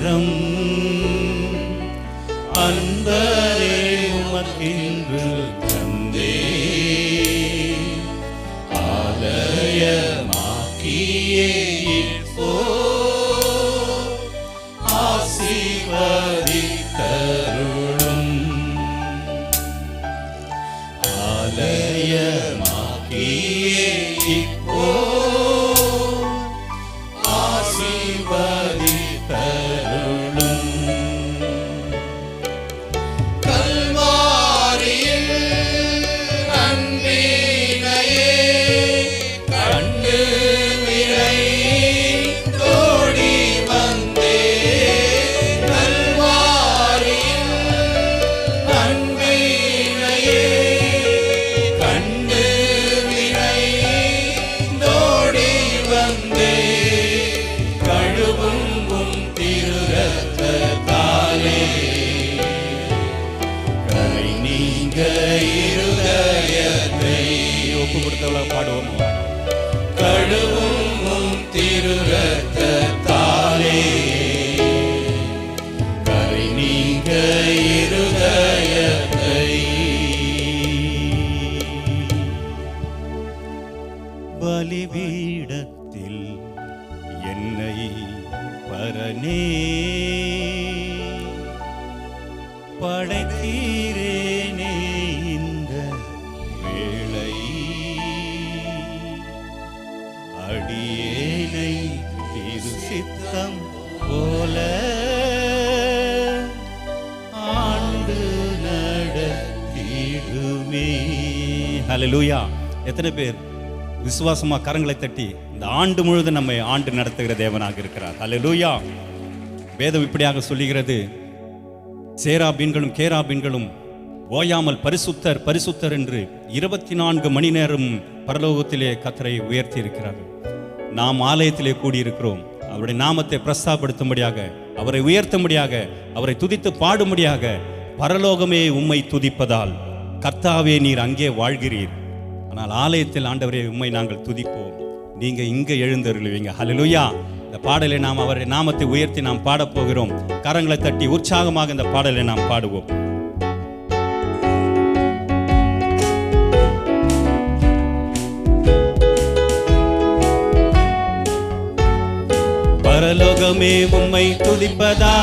நேரம் அன்பரே உமக்கின்று தந்தே ஆலயமாக்கியே இப்போ ஆசீர்வதித்தருளும் ஆலயமாக்கியே இப்போ ஆசீர்வதித்தருளும் கல்வாரியில் அன்பினையே கண்டு விரைந்தோடி வந்தே கல்வாரியில் அன்பினையே கண்டு விரைந்தோடி வந்தே கழுவும் திருரத்தாலே கரை நீங்க இருதயத்தை ஒப்பு கொடுத்தவளை பாடுவோம். கழுவும் திருரத்தாலே கரை நீங்க இருதயத்தை பலிபீடத்தில் என்னை பரனே படைத்தீரேனே இந்த வேளை அடியேனை திரு சித்தம் போல ஆண்டு நடத்திடுமே. ஹல்லேலூயா. எத்தனை பேர் விசுவாசமா கரங்களை தட்டி இந்த ஆண்டு முழுவதும் நம்மை ஆண்டு நடத்துகிற தேவனாக இருக்கிறார். ஹல்லேலூயா. வேதம் இப்படியாக சொல்லுகிறது, சேராபீன்களும் கேராபீன்களும் ஓயாமல் பரிசுத்தர் பரிசுத்தர் என்று 24 மணி நேரம் பரலோகத்திலே கர்த்தரை உயர்த்தி இருக்கிறார்கள். நாம் ஆலயத்திலே கூடியிருக்கிறோம் அவருடைய நாமத்தை பிரஸ்தாபடுத்தும்படியாக, அவரை உயர்த்தும்படியாக, அவரை துதித்து பாடும்படியாக. பரலோகமே உம்மை துதிப்பதால் கர்த்தாவே நீர் அங்கே வாழ்கிறீர். ஆனால் ஆலயத்தில் ஆண்டவரே உம்மை நாங்கள் துதிப்போம், நீங்க இங்க எழுந்தருளுவீங்க. ஹல்லேலூயா. இந்த பாடலை நாம் அவருடைய நாமத்தை உயர்த்தி நாம் பாடப் போகிறோம். கரங்களை தட்டி உற்சாகமாக இந்த பாடலை நாம் பாடுவோம். பரலோகமே உம்மை துதிப்பதா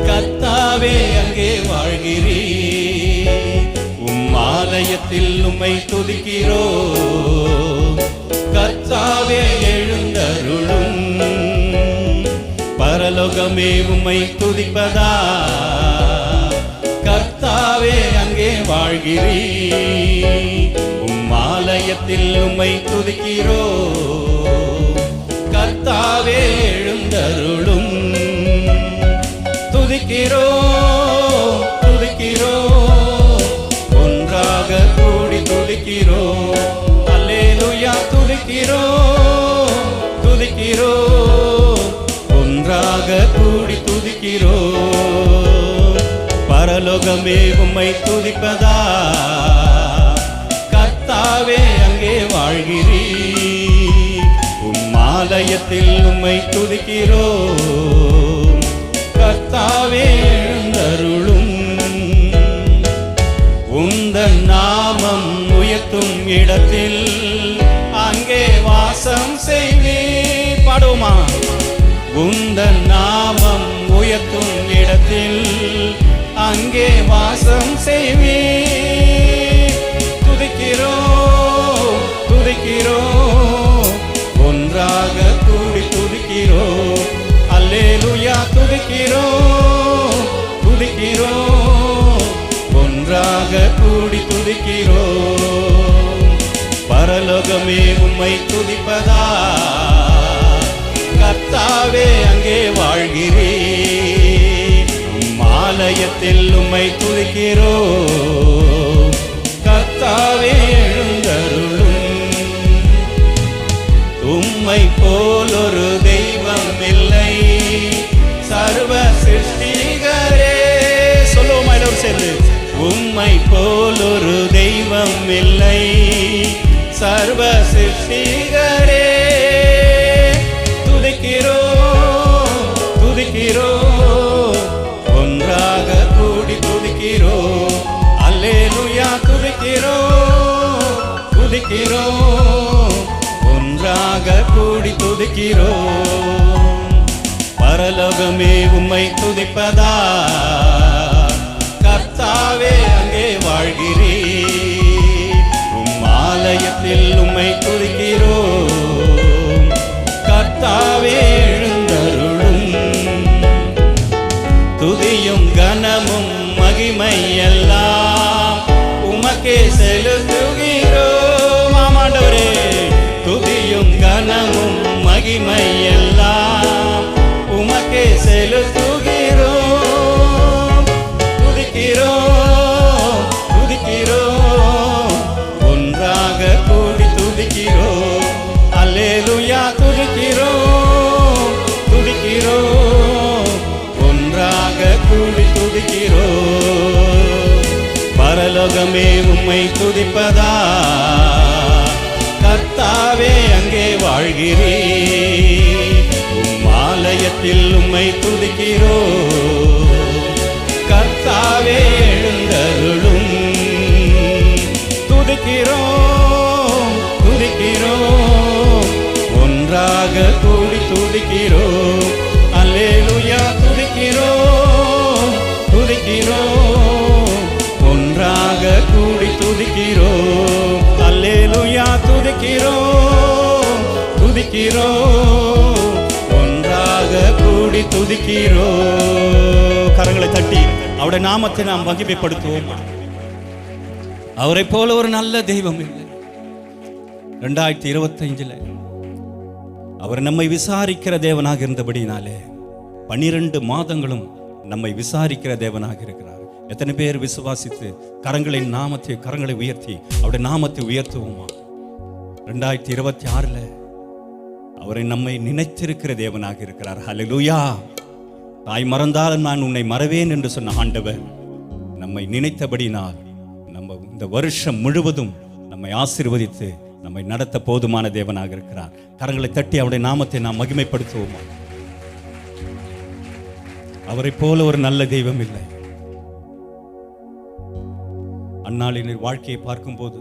கர்த்தாவே அங்கே வாழ்கிறீர். ஆலயத்தில் உம்மை துதிக்கிறோம் கர்த்தாவே எழுந்தருளும். பரலோகமே உம்மை துதிப்பதா கர்த்தாவே அங்கே வாழ்கிறீர். ஆலயத்தில் உம்மை துதிக்கிறோம் கர்த்தாவே எழுந்தருளும். துதிக்கிறோம் துதிக்கிறோம் ஒன்றாக கூடி துதிக்கிறோம். அல்லேலூயா. துதிக்கிறோம் துதிக்கிறோம் ஒன்றாக கூடி துதிக்கிறோம். பரலோகமே உம்மை துதிப்பதா கர்த்தாவே அங்கே வாழ்கிறீர். ஆலயத்தில் உம்மை துதிக்கிறோம் கர்த்தாவே எழுந்தருளும். உந்தன் நாமம் உயர்த்தும் இடத்தில் அங்கே வாசம் செய்வீர். பாடுமா. உந்தன் நாமம் உயர்த்தும் இடத்தில் அங்கே வாசம் செய்வீர். துதிக்கிறோம் துதிக்கிறோம் ஒன்றாக கூடி துதிக்கிறோம். அல்லேலூயா. துதிக்கிறோம் துதிக்கிறோம் ஒன்றாக கூடி துதிக்கிறோம். பரலோகமே உம்மை துதிப்பதா கர்த்தாவே அங்கே வாழ்கிறீர். ஆலயத்தில் உம்மை துதிக்கிறோம் கர்த்தாவே எழுந்தருளும். உம்மை போல் ஒரு தெய்வம் இல்லை சர்வ சிருஷ்டிகரே. சொல்லுவோமா எல்லோரும் சேர்ந்து. உம்மை போல் ஒரு தெய்வம் இல்லை சர்வ சிருஷ்டிகரே. துதிக்கிறோம் துதிக்கிறோம், ஒன்றாக கூடி துதிக்கிறோம். அல்லேலூயா துதிக்கிறோம், துதிக்கிறோம், ஒன்றாக கூடி துதிக்கிறோம். பரலோகமே உம்மை துதிப்பதா, கர்த்தாவே அங்கே வாழ்கிறீர். ஆலயத்தில் உம்மை துதிக்கிறோம், கர்த்தாவே எழுந்தருளும். துதியும் கனமும் மகிமை எல்லாம் உமக்கே செலுத்துகிறோம். ஆமாண்டவரே, துதியும் கனமும் மகிமை எல்லாம் உமக்கே செலுத்துகிறோம். துதிக்கிறோம், துதிக்கிறோம், ஒன்றாக கூடி துதிக்கிறோம். அல்லேலூயா துதிக்கிறோம், துதிக்கிறோம், ஒன்றாக கூடி துதிக்கிறோம். பரலோகமே உம்மை துதிப்பதா, கர்த்தாவே அங்கே வாழ்கிறீர். ஆலயத்தில் உம்மை துதிக்கிறோம், கர்த்தாவே எழுந்தருளும். துதிக்கிறோம், துதிக்கிறோம், ஒன்றாக கூடி துதிக்கிறோம். அல்லேலூயா துதிக்கிறோம், துதிக்கிறோம், ஒன்றாக கூடி துதிக்கிறோம். அல்லேலூயா துதிக்கிறோம், துதிக்கிறோம், ஒன்றாக கூடி துதிக்கிறோம். கரங்களை தட்டி அவருடைய நாமத்தை நாம் மகிமைப்படுத்துவோம். அவரை போல ஒரு நல்ல தெய்வம் இல்லை. 2025 அவர் நம்மை விசாரிக்கிற தேவனாக இருந்தபடினாலே 12 மாதங்களும் நம்மை விசாரிக்கிற தேவனாக இருக்கிறார். எத்தனை பேர் விசுவாசித்து கரங்களை உயர்த்தி அவருடைய நாமத்தை உயர்த்துவோமா? 2026 அவரை நம்மை நினைத்திருக்கிற தேவனாக இருக்கிறார். ஹல்லேலூயா. தாய் மறந்தாலும் நான் உன்னை மறவேன் என்று சொன்ன ஆண்டவர் நம்மை நினைத்தபடினால் நம்ம இந்த வருஷம் முழுவதும் நம்மை ஆசீர்வதித்து நம்மை நடத்த போதுமான தேவனாக இருக்கிறார். கரங்களை தட்டி அவருடைய நாமத்தை நாம் மகிமைப்படுத்துவோமா? அவரை போல ஒரு நல்ல தெய்வம் இல்லை. அன்னாளின் வாழ்க்கையை பார்க்கும்போது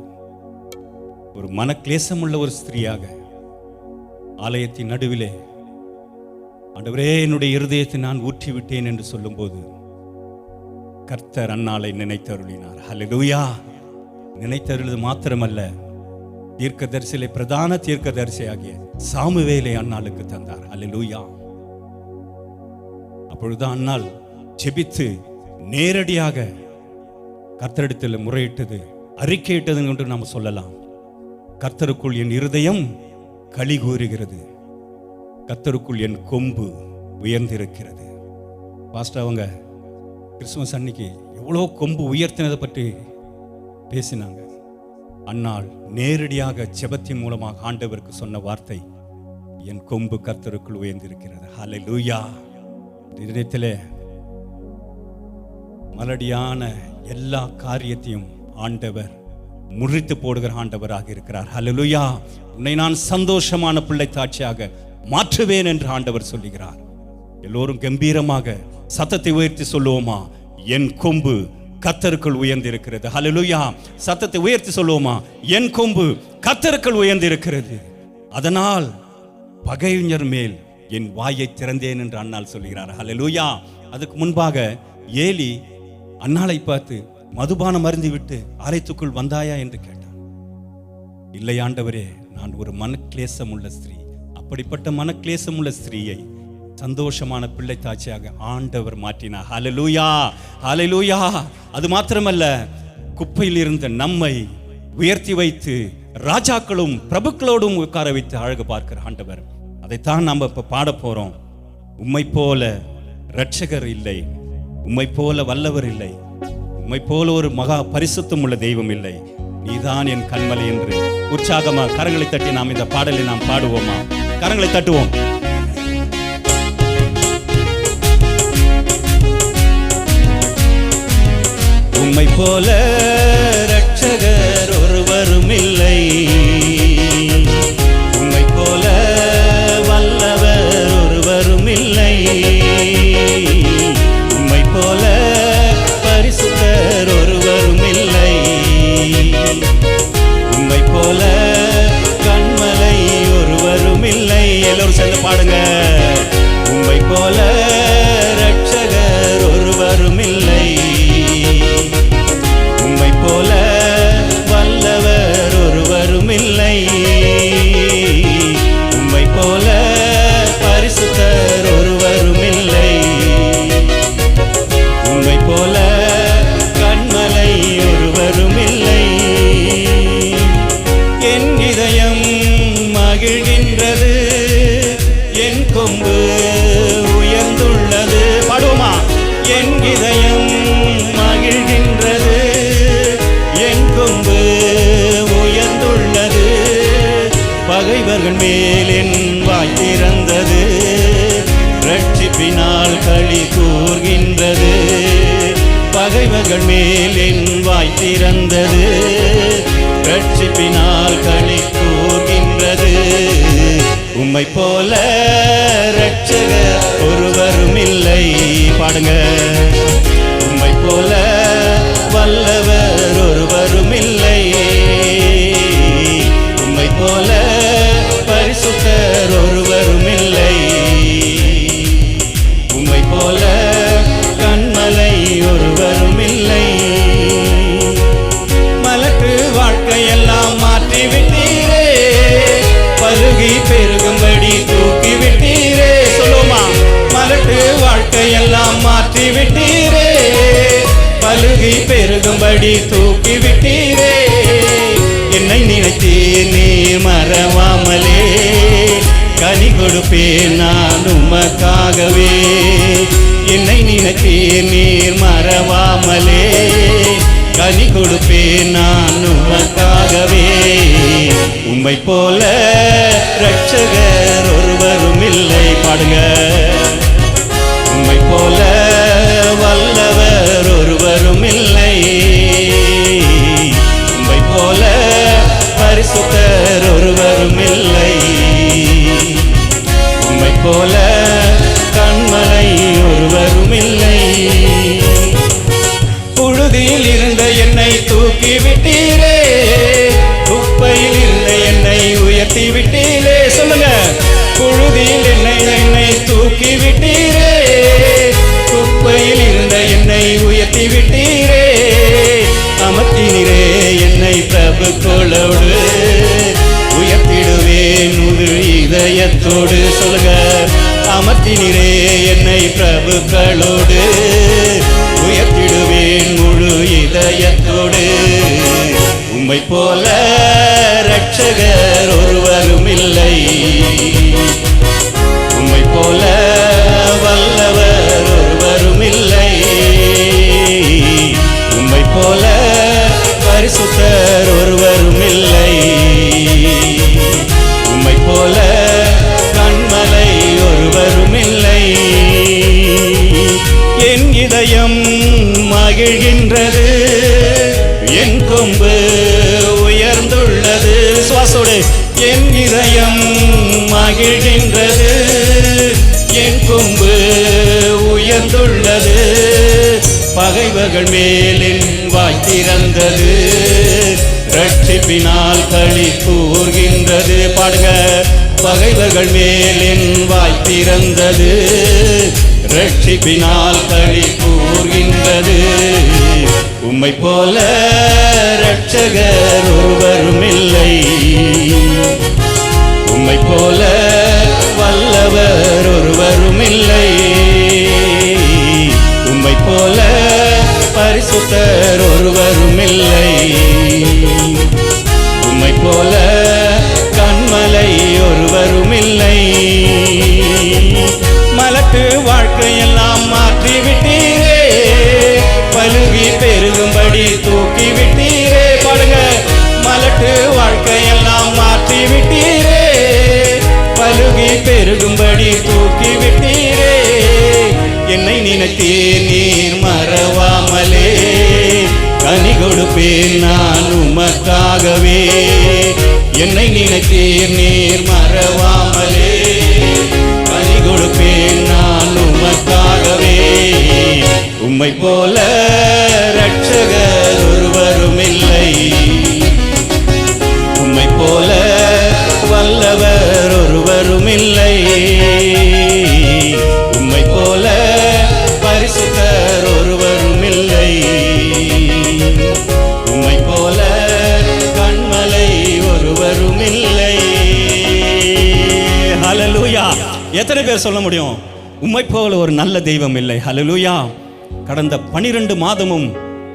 ஒரு மனக்லேசம் உள்ள ஒரு ஸ்திரீயாக ஆலயத்தின் நடுவிலே ஆண்டவரே என்னுடைய இருதயத்தை நான் ஊற்றி விட்டேன் என்று சொல்லும்போது கர்த்தர் அன்னாளை நினைத்தருளினார். ஹல்லேலூயா. நினைத்தருளது மாத்திரமல்ல, தீர்க்கதரிசியிலே பிரதான தீர்க்கதரிசியாகிய சாமுவேலை அன்னாளுக்கு தந்தார். ஹல்லேலூயா. அப்பொழுதுதான் அன்னாள் ஜெபித்து நேரடியாக கர்த்தரிடத்தில் முறையிட்டது, அறிக்கையிட்டது என்று நாம் சொல்லலாம். கர்த்தருக்குள் என் இருதயம் களி கூறுகிறது, கர்த்தருக்குள் என் கொம்பு உயர்ந்திருக்கிறது. பாஸ்டர் அவங்க கிறிஸ்துமஸ் அன்னைக்கு எவ்வளோ கொம்பு உயர்த்தினதை பற்றி பேசினாங்க. அன்னாள் நேரடியாக ஜெபத்தின் மூலமாக ஆண்டவருக்கு சொன்ன வார்த்தை, என் கொம்பு கர்த்தருக்குள் உயர்ந்திருக்கிறது. ஹல்லேலூயா. இதயத்திலே மலடியான எல்லா காரியத்தையும் ஆண்டவர் முறித்து போடுகிற ஆண்டவராக இருக்கிறார். ஹல்லேலூயா. உன்னை நான் சந்தோஷமான பிள்ளை தாட்சியாக மாற்றுவேன் என்று ஆண்டவர் சொல்லுகிறார். எல்லோரும் கம்பீரமாக சத்தத்தை உயர்த்தி சொல்லுவோமா? என் கொம்பு கர்த்தருக்குள் உயர்ந்திருக்கிறது. ஹல்லேலூயா. சத்தத்தை உயர்த்தி சொல்லுவோமா? என் கொம்பு கர்த்தருக்குள் உயர்ந்திருக்கிறது, அதனால் பகைஞர் மேல் என் வாயை திறந்தேன் என்று அன்னாள் சொல்லுகிறார். ஹல்லேலூயா. அதுக்கு முன்பாக ஏலி அன்னாளை பார்த்து மதுபானம் அருந்தி விட்டு ஆலயத்துக்குள் வந்தாயா என்று கேட்டான். இல்லை ஆண்டவரே, நான் ஒரு மனக்லேசம் உள்ள ஸ்திரீ. அப்படிப்பட்ட மனக்லேசம் உள்ள ஸ்திரீயை சந்தோஷமான பிள்ளை தாட்சியாக ஆண்டவர் மாற்றினார். ஹல்லேலூயா, ஹல்லேலூயா. அது மாத்திரமல்ல, குப்பையில் இருந்த நம்மை உயர்த்தி வைத்து ராஜாக்களும் பிரபுக்களோடும் உட்கார வைத்து அழகு பார்க்கிற ஆண்டவர். அதைத்தான் நாம் இப்ப பாட போறோம். உம்மை போல இரட்சகர் இல்லை, உம்மை போல வல்லவர் இல்லை, உம்மை போல ஒரு மகா பரிசுத்தம் உள்ள தெய்வம் இல்லை, நீதான் என் கண்மலை என்று உற்சாகமா கரங்களை தட்டி நாம் இந்த பாடலை நாம் பாடுவோமா? கரங்களை தட்டுவோம். உம்மை போல இரட்சகர் ஒருவரும் இல்லை, உம்மை போல வல்லவர் ஒருவரும் இல்லை. இதயம் மகிழ்கின்றது, என் கொம்பு உயர்ந்துள்ளது. பகைவர்கள் மேல் என் வாய் திறந்தது, ரட்சிப்பினால் களி கூர்கின்றது. பகைவர்கள் மேல் என் வாய் திறந்தது, ரட்சிப்பினால் களி கூர்கின்றது. உம்மை போல ரட்சகர் ஒருவரும் இல்லை. பாடுங்க. உம்மை போல வல்லவர் ஒருவரும் இல்லை. உம்மை போல பரிசுத்தர் ஒருவரும் இல்லை. உம்மை போல கண்மலை ஒருவரும் இல்லை. மலட்டு வாழ்க்கையெல்லாம் மாற்றி விட்டீரே, பருகி பெருகும்படி தூக்கி விட்டீரே. சொல்லுமா, மலட்டு வாழ்க்கையெல்லாம் மாற்றி விட்டீரே, பருகி பெருகும்படி தூக்கி விட்டீரே. என்னை நினைத்தீர் நீர் மறவாமலே, கனி கொடுப்பேன் நான் உமக்காகவே. என்னை நினைத்தீர் நீர் மறவாமலே, கனி கொடுப்பேன் நான் உமக்காகவே. உம்மை போல ரட்சகர் ஒருவரும் இல்லை. பாடுங்க. உம்மை போல வல்லவர் ஒருவரும் இல்லை. உம்மை போல பரிசுத்தர் ஒருவரும் இல்லை. உம்மை போல கண்மலை ஒருவரும் இல்லை. புழுதியில் இருந்த என்னை தூக்கி விட்டீரே, குப்பையில் இருந்த என்னை உயர்த்தி விட்டீரே. சொல்லுங்க. புழுதியில் என்னை தூக்கி விட்டீரே, குப்பையில் இருந்த என்னை உயர்த்தி விட்டீரே. அமர்த்தினீரே என்னை பிரபுக்களோடு, உயர்த்திடுவேன் முழு இதயத்தோடு. சொல்லுங்க. அமர்த்தினீரே என்னை பிரபுக்களோடு, உயர்த்திடுவேன் முழு இதயத்தோடு. உம்மை போல ரட்சகர் ஒருவரும் இல்லை. உம்மை போல வல்லவர் ஒருவரும் இல்லை. உம்மை போல பரிசுத்தர் ஒருவரும் இல்லை. உம்மை போல கண்மலை ஒருவரும் இல்லை. என் இதயம் மகிழ்கின்றது, என் கொம்பு உயர்ந்துள்ளது. சுவாசோடு. என் இதயம் மகிழ்கின்றது, என் கொம்பு உயர்ந்துள்ளது. பகைவர்கள் மேலின் வாய் திறந்தது, ரட்சிப்பினால் களி கூர்கின்றது. பாடுங்க. பகைவர்கள் மேலின் வாய் திறந்தது, ரட்சிப்பினால் களி கூர்கின்றது. உம்மை போல ரட்சகர் ஒருவரும் இல்லை. உம்மை போல வல்லவர் ஒருவரும் இல்லை. உம்மை போல பரிசுத்தர் ஒருவரும் இல்லை. உம்மை போல கண்மலை ஒருவரும் இல்லை. மலட்டு வாழ்க்கையெல்லாம் மாற்றி விட்டீரே, பலுகி பெருகும்படி தூக்கி விட்டீரே. பாடுங்க. மலட்டு வாழ்க்கையெல்லாம் மாற்றி விட்டீரே, பலுகி பெருகும்படி தூக்கி விட்டீரே. என்னை நினைத்தீர் நீர் மறவாமலே, கனி கொடுப்பேன் நான் உமக்காகவே. என்னை நினைத்தீர் நீர் மறவாமலே, கனி கொடுப்பேன் நான் உமக்காகவே. உம்மை போல ரட்சகர் ஒருவரும் இல்லை. உம்மை போல வல்லவர் ஒருவரும் இல்லை. உம்மை போல பரிசுத்தர் ஒருவரும் இல்லை. உம்மை போல கண்மலை ஒருவரும் இல்லை. ஹல்லேலூயா. எத்தனை பேர் சொல்ல முடியும் உம்மை போல ஒரு நல்ல தெய்வம் இல்லை? ஹல்லேலூயா. கடந்த 12 மாதமும்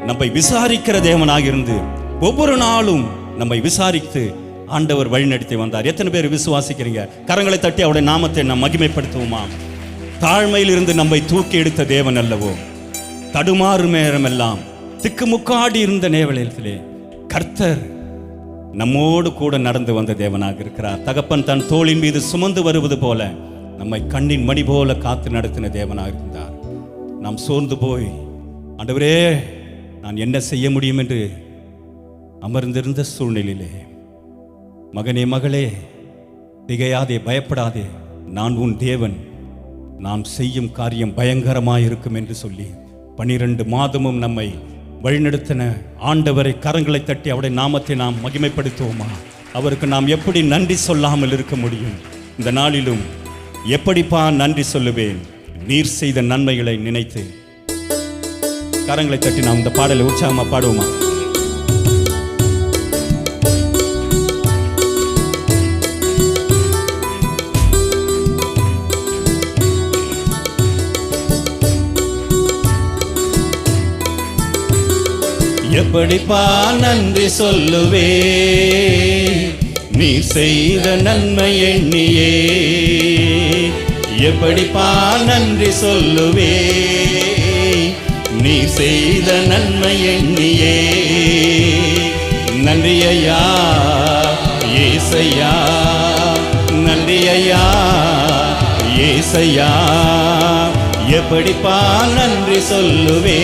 நம்மை விசாரிக்கிற தேவனாக இருந்து ஒவ்வொரு நாளும் நம்மை விசாரித்து ஆண்டவர் வழிநடத்தி வந்தார். எத்தனை பேர் விசுவாசிக்கிறீங்க? கரங்களை தட்டி அவருடைய நாமத்தை நாம் மகிமைப்படுத்துவோமா? தாழ்மையில் இருந்து நம்மை தூக்கி எடுத்த தேவன் அல்லவோ, தடுமாறும் நேரமெல்லாம் திக்குமுக்காடி இருந்த நேரத்திலே கர்த்தர் நம்மோடு கூட நடந்து வந்த தேவனாக இருக்கிறார். தகப்பன் தன் தோளின் மீது சுமந்து வருவது போல நம்மை கண்ணின் மணி போல காத்து நடத்தின தேவனாக இருந்தார். நாம் சோர்ந்து போய் ஆண்டவரே நான் என்ன செய்ய முடியும் என்று அமர்ந்திருந்த சூழ்நிலையிலே, மகனே மகளே திகையாதே, பயப்படாதே, நான் உன் தேவன், நான் செய்யும் காரியம் பயங்கரமாயிருக்கும் என்று சொல்லி 12 மாதமும் நம்மை வழிநடத்தின ஆண்டவரை கரங்களை தட்டி அவருடைய நாமத்தை நாம் மகிமைப்படுத்துவோமா? அவருக்கு நாம் எப்படி நன்றி சொல்லாமல் இருக்க முடியும்? இந்த நாளிலும் எப்படிப்பா நன்றி சொல்லுவேன்? நீர் செய்த நன்மைகளை நினைத்து கரங்களை தட்டி நாம் இந்த பாடலை உற்சாகமா பாடுவோமா? எப்படிப்பா நன்றி சொல்லுவே நீ செய்த நன்மை எண்ணியே, எப்படிப்பா நன்றி சொல்லுவே நீ செய்த நன்மை எண்ணியே. நன்றி ஐயா ஏசையா, நன்றி ஐயா ஏசையா, எப்படிப்பா நன்றி சொல்லுவே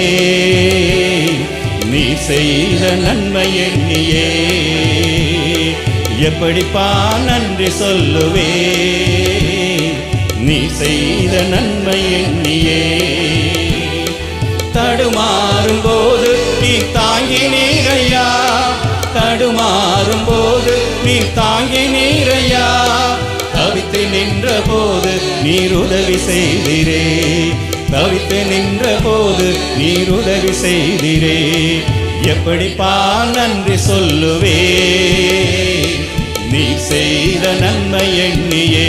நீ செய்த நன்மை எண்ணியே, எப்படிப்பா நன்றி சொல்லுவே நீ செய்த நன்மை எண்ணியே. தடுமாறும் போது நீ தாங்கி நீரையா, தடுமாறும் போது நீ தாங்கி நீரையா, தவித்து நின்ற போது நீர் உதவி செய்திரே, தவித்து நின்ற போது நீர் உதவி செய்திரே. எப்படிப்பா நன்றி சொல்லுவே நீ செய்த நன்மை எண்ணியே.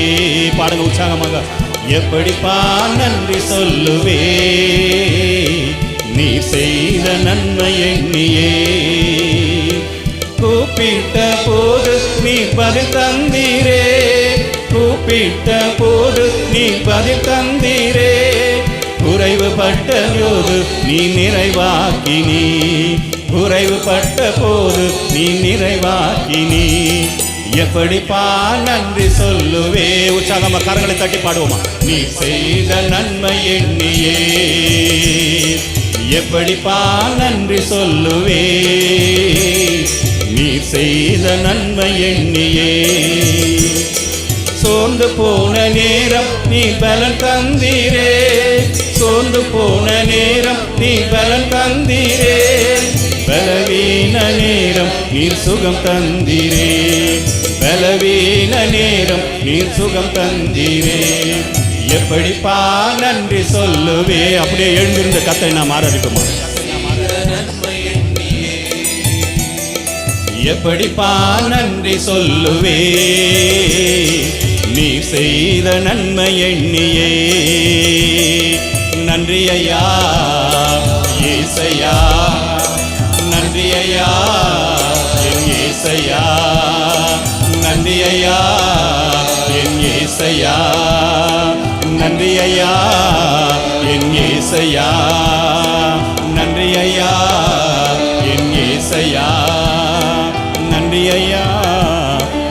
பாடுங்க உற்சாகமாக. எப்படிப்பா நன்றி சொல்லுவே நீ செய்த நன்மை எண்ணியே. கூப்பிட்ட போது நீ பதில் தந்தீரே, கூப்பிட்ட போது நீ பதில் தந்தீரே, குறைவுபட்ட போது நீ நிறைவாக்கினி, குறைவுபட்ட போது நீ நிறைவாக்கினி. எப்படிப்பா நன்றி சொல்லுவே? உற்சாகமா கரங்களை தட்டி பாடுவோமா? நீ செய்த நன்மை எண்ணியே, எப்படிப்பா நன்றி சொல்லுவே நீ செய்த நன்மை எண்ணியே. சோர்ந்து போன நேரம் நீ பலன் தந்தீரே, சோர்ந்து போன நேரம் நீ பலன் தந்தீரே, பலவீன நேரம் நீர் சுகம் தந்தீரே, பலவீன நேரம் நீர் சுகம் தந்தீரே. எப்படிப்பா நன்றி சொல்லுவே? அப்படியே எழுந்திருந்த கத்தை நாம் ஆராதிக்குமா? எப்படிப்பா நன்றி சொல்லுவே நீ செய்த நன்மை எண்ணியே. நன்றி ஐயா ஏசையா, நன்றி ஐயா என் ஏசையா, நன்றி ஐயா என் ஏசையா, நன்றி ஐயா என் ஏசையா, நன்றி ஐயா என் ஏசையா, நன்றி ஐயா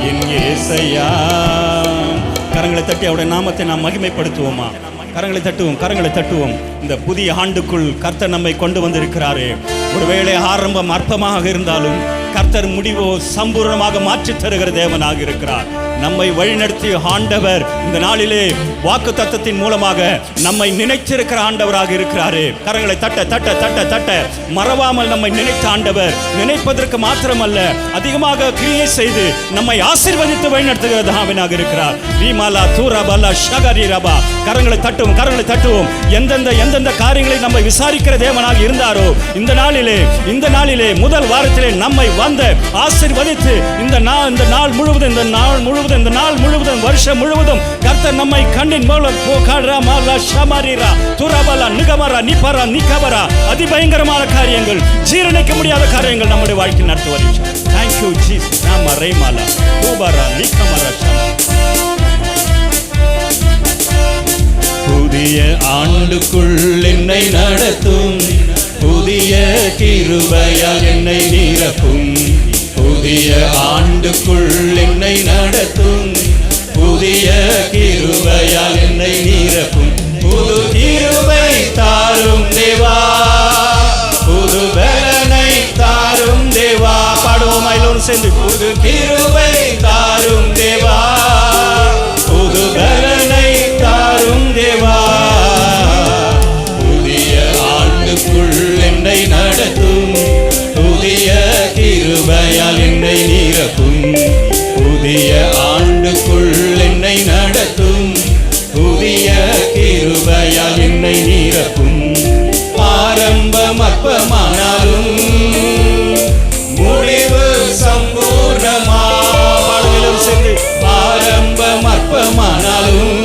என் ஏசையா. கரங்களை தட்டி அவருடைய நாமத்தை நாம் மகிமைப்படுத்துவோமா? கரங்களை தட்டுவோம், கரங்களை தட்டுவோம். இந்த புதிய ஆண்டுக்குள் கர்த்தர் நம்மை கொண்டு வந்திருக்கிறாரே. ஒருவேளை ஆரம்பம் அற்பமாக இருந்தாலும் கர்த்தர் முடிவோ சம்பூர்ணமாக மாற்றி தருகிற தேவனாக இருக்கிறார். நம்மை வழிநடத்திய ஆண்டவர் இந்த நாளிலே வாக்குத்தத்தத்தின் மூலமாக நம்மை நினைத்திருக்கிற ஆண்டவராக இருக்கிறாரே. கரங்களை தட்ட தட்ட தட்ட தட்ட மறவாமல் நம்மை நினைத்த ஆண்டவர், நினைப்பதற்கு மாத்திரமல்ல அதிகமாக கிரியை செய்து நம்மை ஆசீர்வதித்து வழிநடத்துகிற தேவனாக இருக்கிறார். ரீமாலா தூராபாலா ஷகரி ரபா. கரங்களை தட்டுவோம், கரங்களை தட்டுவோம். எந்தெந்த காரியங்களை நம்மை விசாரிக்கிற தேவனாக இருந்தாரோ இந்த நாளிலே முதல் வாரத்திலே நம்மை வந்து ஆசீர்வதித்து இந்த நாள் முழுவதும் வருஷம் முழுவதும் கர்த்தர் நம்மை கண்ணின் மூலம் அதிபயங்கரமான காரியங்கள், ஜீரணிக்க முடியாத காரியங்கள் நம்முடைய வாழ்க்கையில் நடத்துவார். Thank you Jesus. நாம ரேமாலா தூபாரா நிகமரா. புதிய ஆண்டுக்குள் என்னை நடத்தும், புதிய கிருபையால் என்னை நிரப்பும். புதிய ஆண்டுக்குள் என்னை நடத்தும், புதிய கிருபையால் என்னை நிரப்பும். புது கிருபை தாரும் தேவா, புது பலனை தாரும் தேவா. பாடுவோமா எல்லோரும் சேர்ந்து? புது கிருபை தாரும் தேவா, புது பலனை தாரும் தேவா. புதிய ஆண்டுக்குள் என்னை நடத்தும், புதிய கிருபையால் என்னை நிரப்பும். புதிய ஆண்டுக்குள் என்னை நடத்தும், புதிய கிருபையால் என்னை நிரப்பும். ஆரம்பம் அற்பமானாலும் முடிவு சம்பூர்ணமா. பாடுகளும் சேர்ந்து. ஆரம்பம் அற்பமானாலும்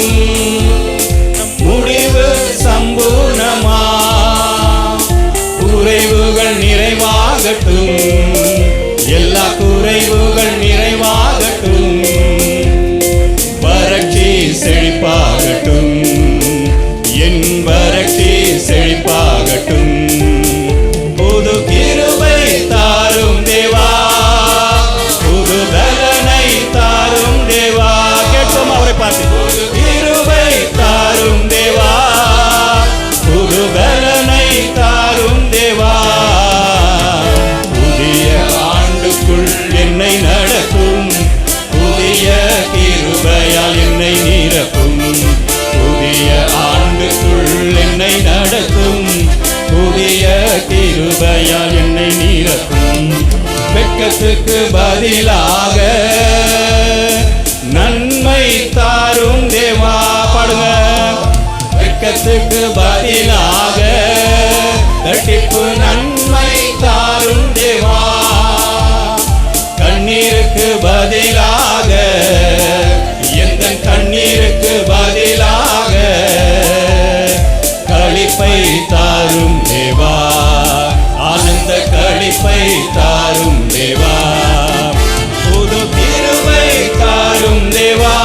முடிவு சம்பூர்ணமா. குறைவுகள் நிறைவாகட்டும், எல்லா குறைவுகள் நிறைவாகட்டும். வறட்சி செழிப்பாகட்டும், என் வறட்சி செழிப்பாகட்டும். புது கிருபை தாரும் தேவா, புது பலனை தாரும் தேவா. கேட்கும் அவரை பார்த்து. புது கிருபை தாரும் தேவா, புது பலனை தாரும் தேவா. புதிய ஆண்டுக்குள் என்னை நடத்தும், புதிய கிருபையால் என்னை நிரப்பும். புதிய ஆண்டுக்குள் என்னை நடத்தும், புதிய கிருபையால் என்னை நிரப்பும். வெட்கத்துக்கு பதிலாக நன்மை தாரும் தேவா. பாடுங்க. வெட்கத்துக்கு பதிலாக இரட்டிப்பு நன்மை தாரும் தேவா. கண்ணீருக்கு பதிலாக, எந்த கண்ணீருக்கு பதிலாக களிப்பை தாரும் தேவா. ஆனந்த களிப்பை தாரும் தேவா. புது கிருபை தாரும் தேவா,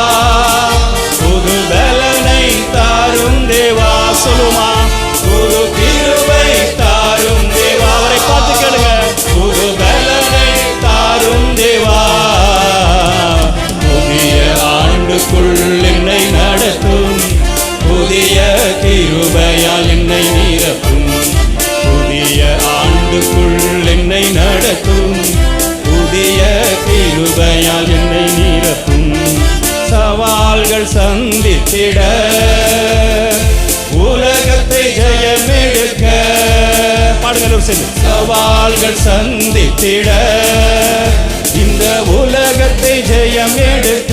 புது பலனை தாரும் தேவா. சொல்லுமா? புது கிருபை தாரும் தேவா. அவரை பார்த்து கேளுங்க. புது பலனை தாரும் தேவா. புதிய ஆண்டுக்குள் என்னை நடத்தும், புதிய கிருபையால் என்னை நிரப்பும். புதிய ஆண்டுக்குள் என்னை நடத்தும், புதிய கிருபையால் என்னை நிரப்பும். சவால்கள் சந்தித்திட, உலகத்தை ஜெயமெடுக்க. பாடுங்கள் சென்று. சவால்கள் சந்தித்திட, இந்த உலகத்தை ஜெயம் எடுக்க.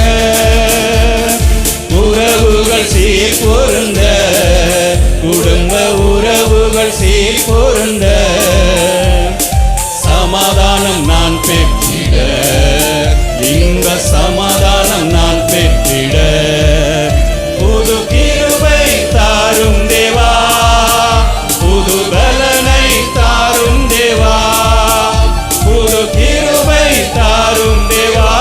உறவுகள் சீர் பொருந்த, குடும்ப உறவுகள் சீர் பொருந்த. சமாதானம் நான் பெற்றிட, இன்ப சமாதானம் நான் பெற்றிட. புது கிருபை தாரும் தேவா, புது பலனை தாரும் தேவா. புது கிருபை தாரும் தேவா,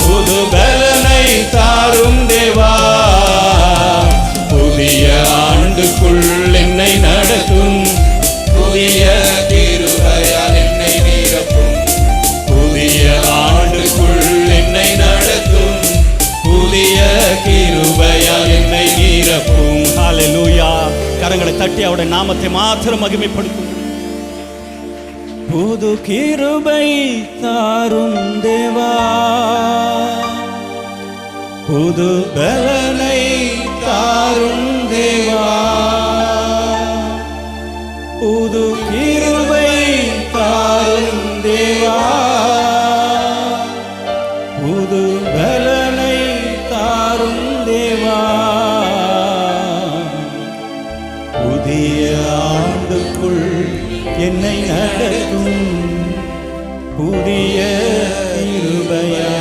புது பலனை தாரும் தேவா. புதிய ஆண்டுக்குள் என்னை நடத்தும், புதிய கிருபையால் என்னை நிரப்பும். புதிய ஆண்டுக்குள் என்னை நடத்தும், புதிய கிருபையால் என்னை நிரப்பும். ஹல்லேலூயா. கரங்களை தட்டி அவருடைய நாமத்தை மாத்திரம் மகிமைப்படுத்தும். புது கிருபை தாரும் தேவா, புது பலனை தாரும் தேவா. புது கிருபை தாரும் தேவா, புது பலனை தாரும் தேவா. புதிய ஆண்டுக்குள் என்னை நடத்தும், புதிய கிருபையா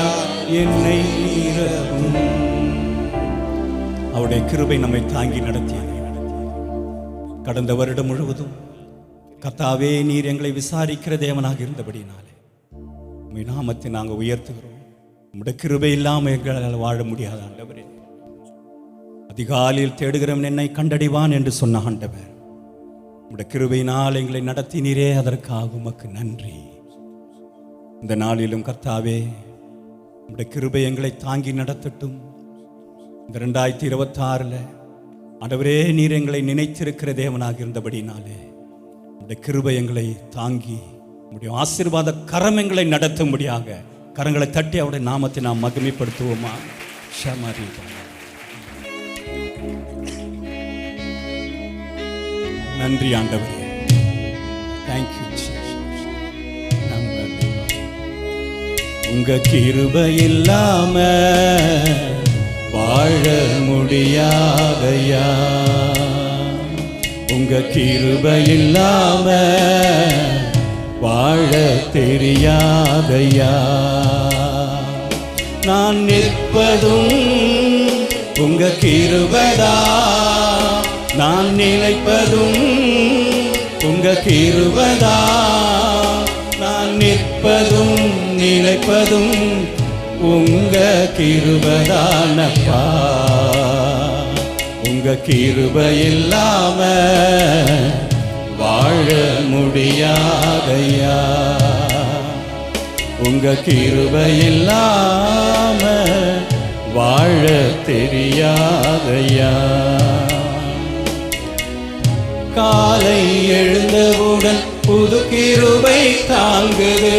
என்னை நிரப்பும். அவருடைய கிருபை நம்மை தாங்கி நடத்தியது. கடந்த வருடம் முழுவதும் கர்த்தாவே நீர் எங்களை விசாரிக்கிற தேவனாக இருந்தபடினாலே உம்முடைய நாமத்தை நாங்கள் உயர்த்துகிறோம். உம்முடைய கிருபை இல்லாமல் எங்களால் வாழ முடியாத ஆண்டவரே, அதிகாலையில் தேடுகிறவன் என்னை கண்டடைவான் என்று சொன்ன ஆண்டவர், உம்முடைய கிருபையினால் எங்களை நடத்தினீரே, அதற்காக உமக்கு நன்றி. இந்த நாளிலும் கர்த்தாவே, உம்முடைய கிருபை எங்களை தாங்கி நடத்தட்டும். இந்த 2026 ஆண்டவரே, நீர் எங்களை நினைத்திருக்கிற தேவனாக இருந்தபடினாலே உம்முடைய கிருபை எங்களை தாங்கி உம்முடைய ஆசீர்வாத கரம் எங்களை நடத்தும்படியாக கரங்களை தட்டி அவருடைய நாமத்தை நாம் மகிமைப்படுத்துவோமா? ஷமரி. நன்றி ஆண்டவரே, தேங்க்யூ. உங்க கிருபை இல்லாம வாழ முடியாதையா, உங்க கிருபை இல்லாம வாழ தெரியாதையா. நான் நிற்பதும் உங்க கிருபைதா, நான் நிலைப்பதும் உங்க கிருபைதா. நான் நிற்பதும் நிலைப்பதும் உங்க கிருபைதானப்பா. உங்க கிருபை இல்லாம வாழ முடியாதையா, உங்க கிருபை இல்லாம வாழ தெரியாதையா. காலை எழுந்தவுடன் புது கிருபை தாங்குது,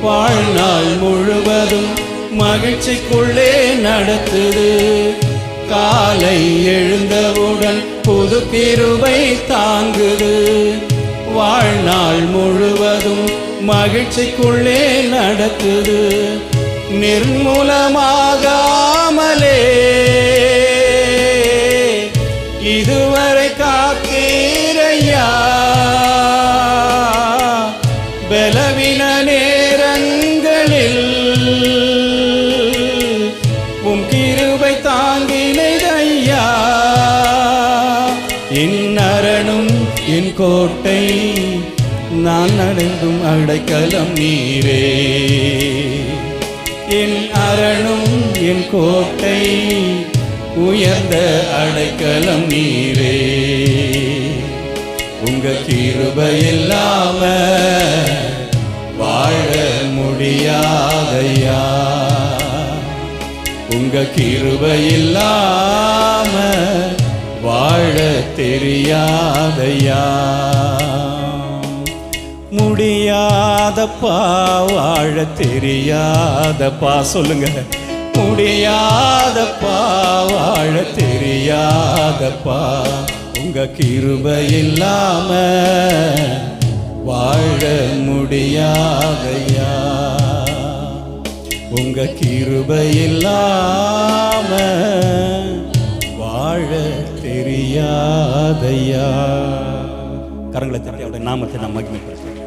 வாழ்நாள் முழுவதும் மகிழ்ச்சிக்குள்ளே நடத்துது. காலை எழுந்தவுடன் புது கிருபை தாங்குது, வாழ்நாள் முழுவதும் மகிழ்ச்சிக்குள்ளே நடத்துது. நிர்மூலமாகாமலே இதுவரை காத்தீரையா, பலவீன நேரங்களில் உம் கிருபை தாங்கினையா. என் அரணும் என் கோட்டை, நான் அடைந்தும் அடைக்கலம் நீரே. என் அரணும் என் கோட்டை, உயர்ந்த அடைக்கலம் நீரே. உங்க கிருபை இல்லாம வாழ முடியாதையா, உங்க கிருபை இல்லாம வாழ தெரியாதையா. முடியாதப்பா வாழ தெரியாதப்பா, சொல்லுங்க. முடியாதப்பா வாழ தெரியாதப்பா, உங்க கிருபை இல்லாம வாழ முடியாதையா, உங்க கிருபை இல்லாம வாழ தெரியாதையா. கரங்களை தட்டி அவருடைய நாமத்தை நாம் மகிமைப்படுத்துவோம்.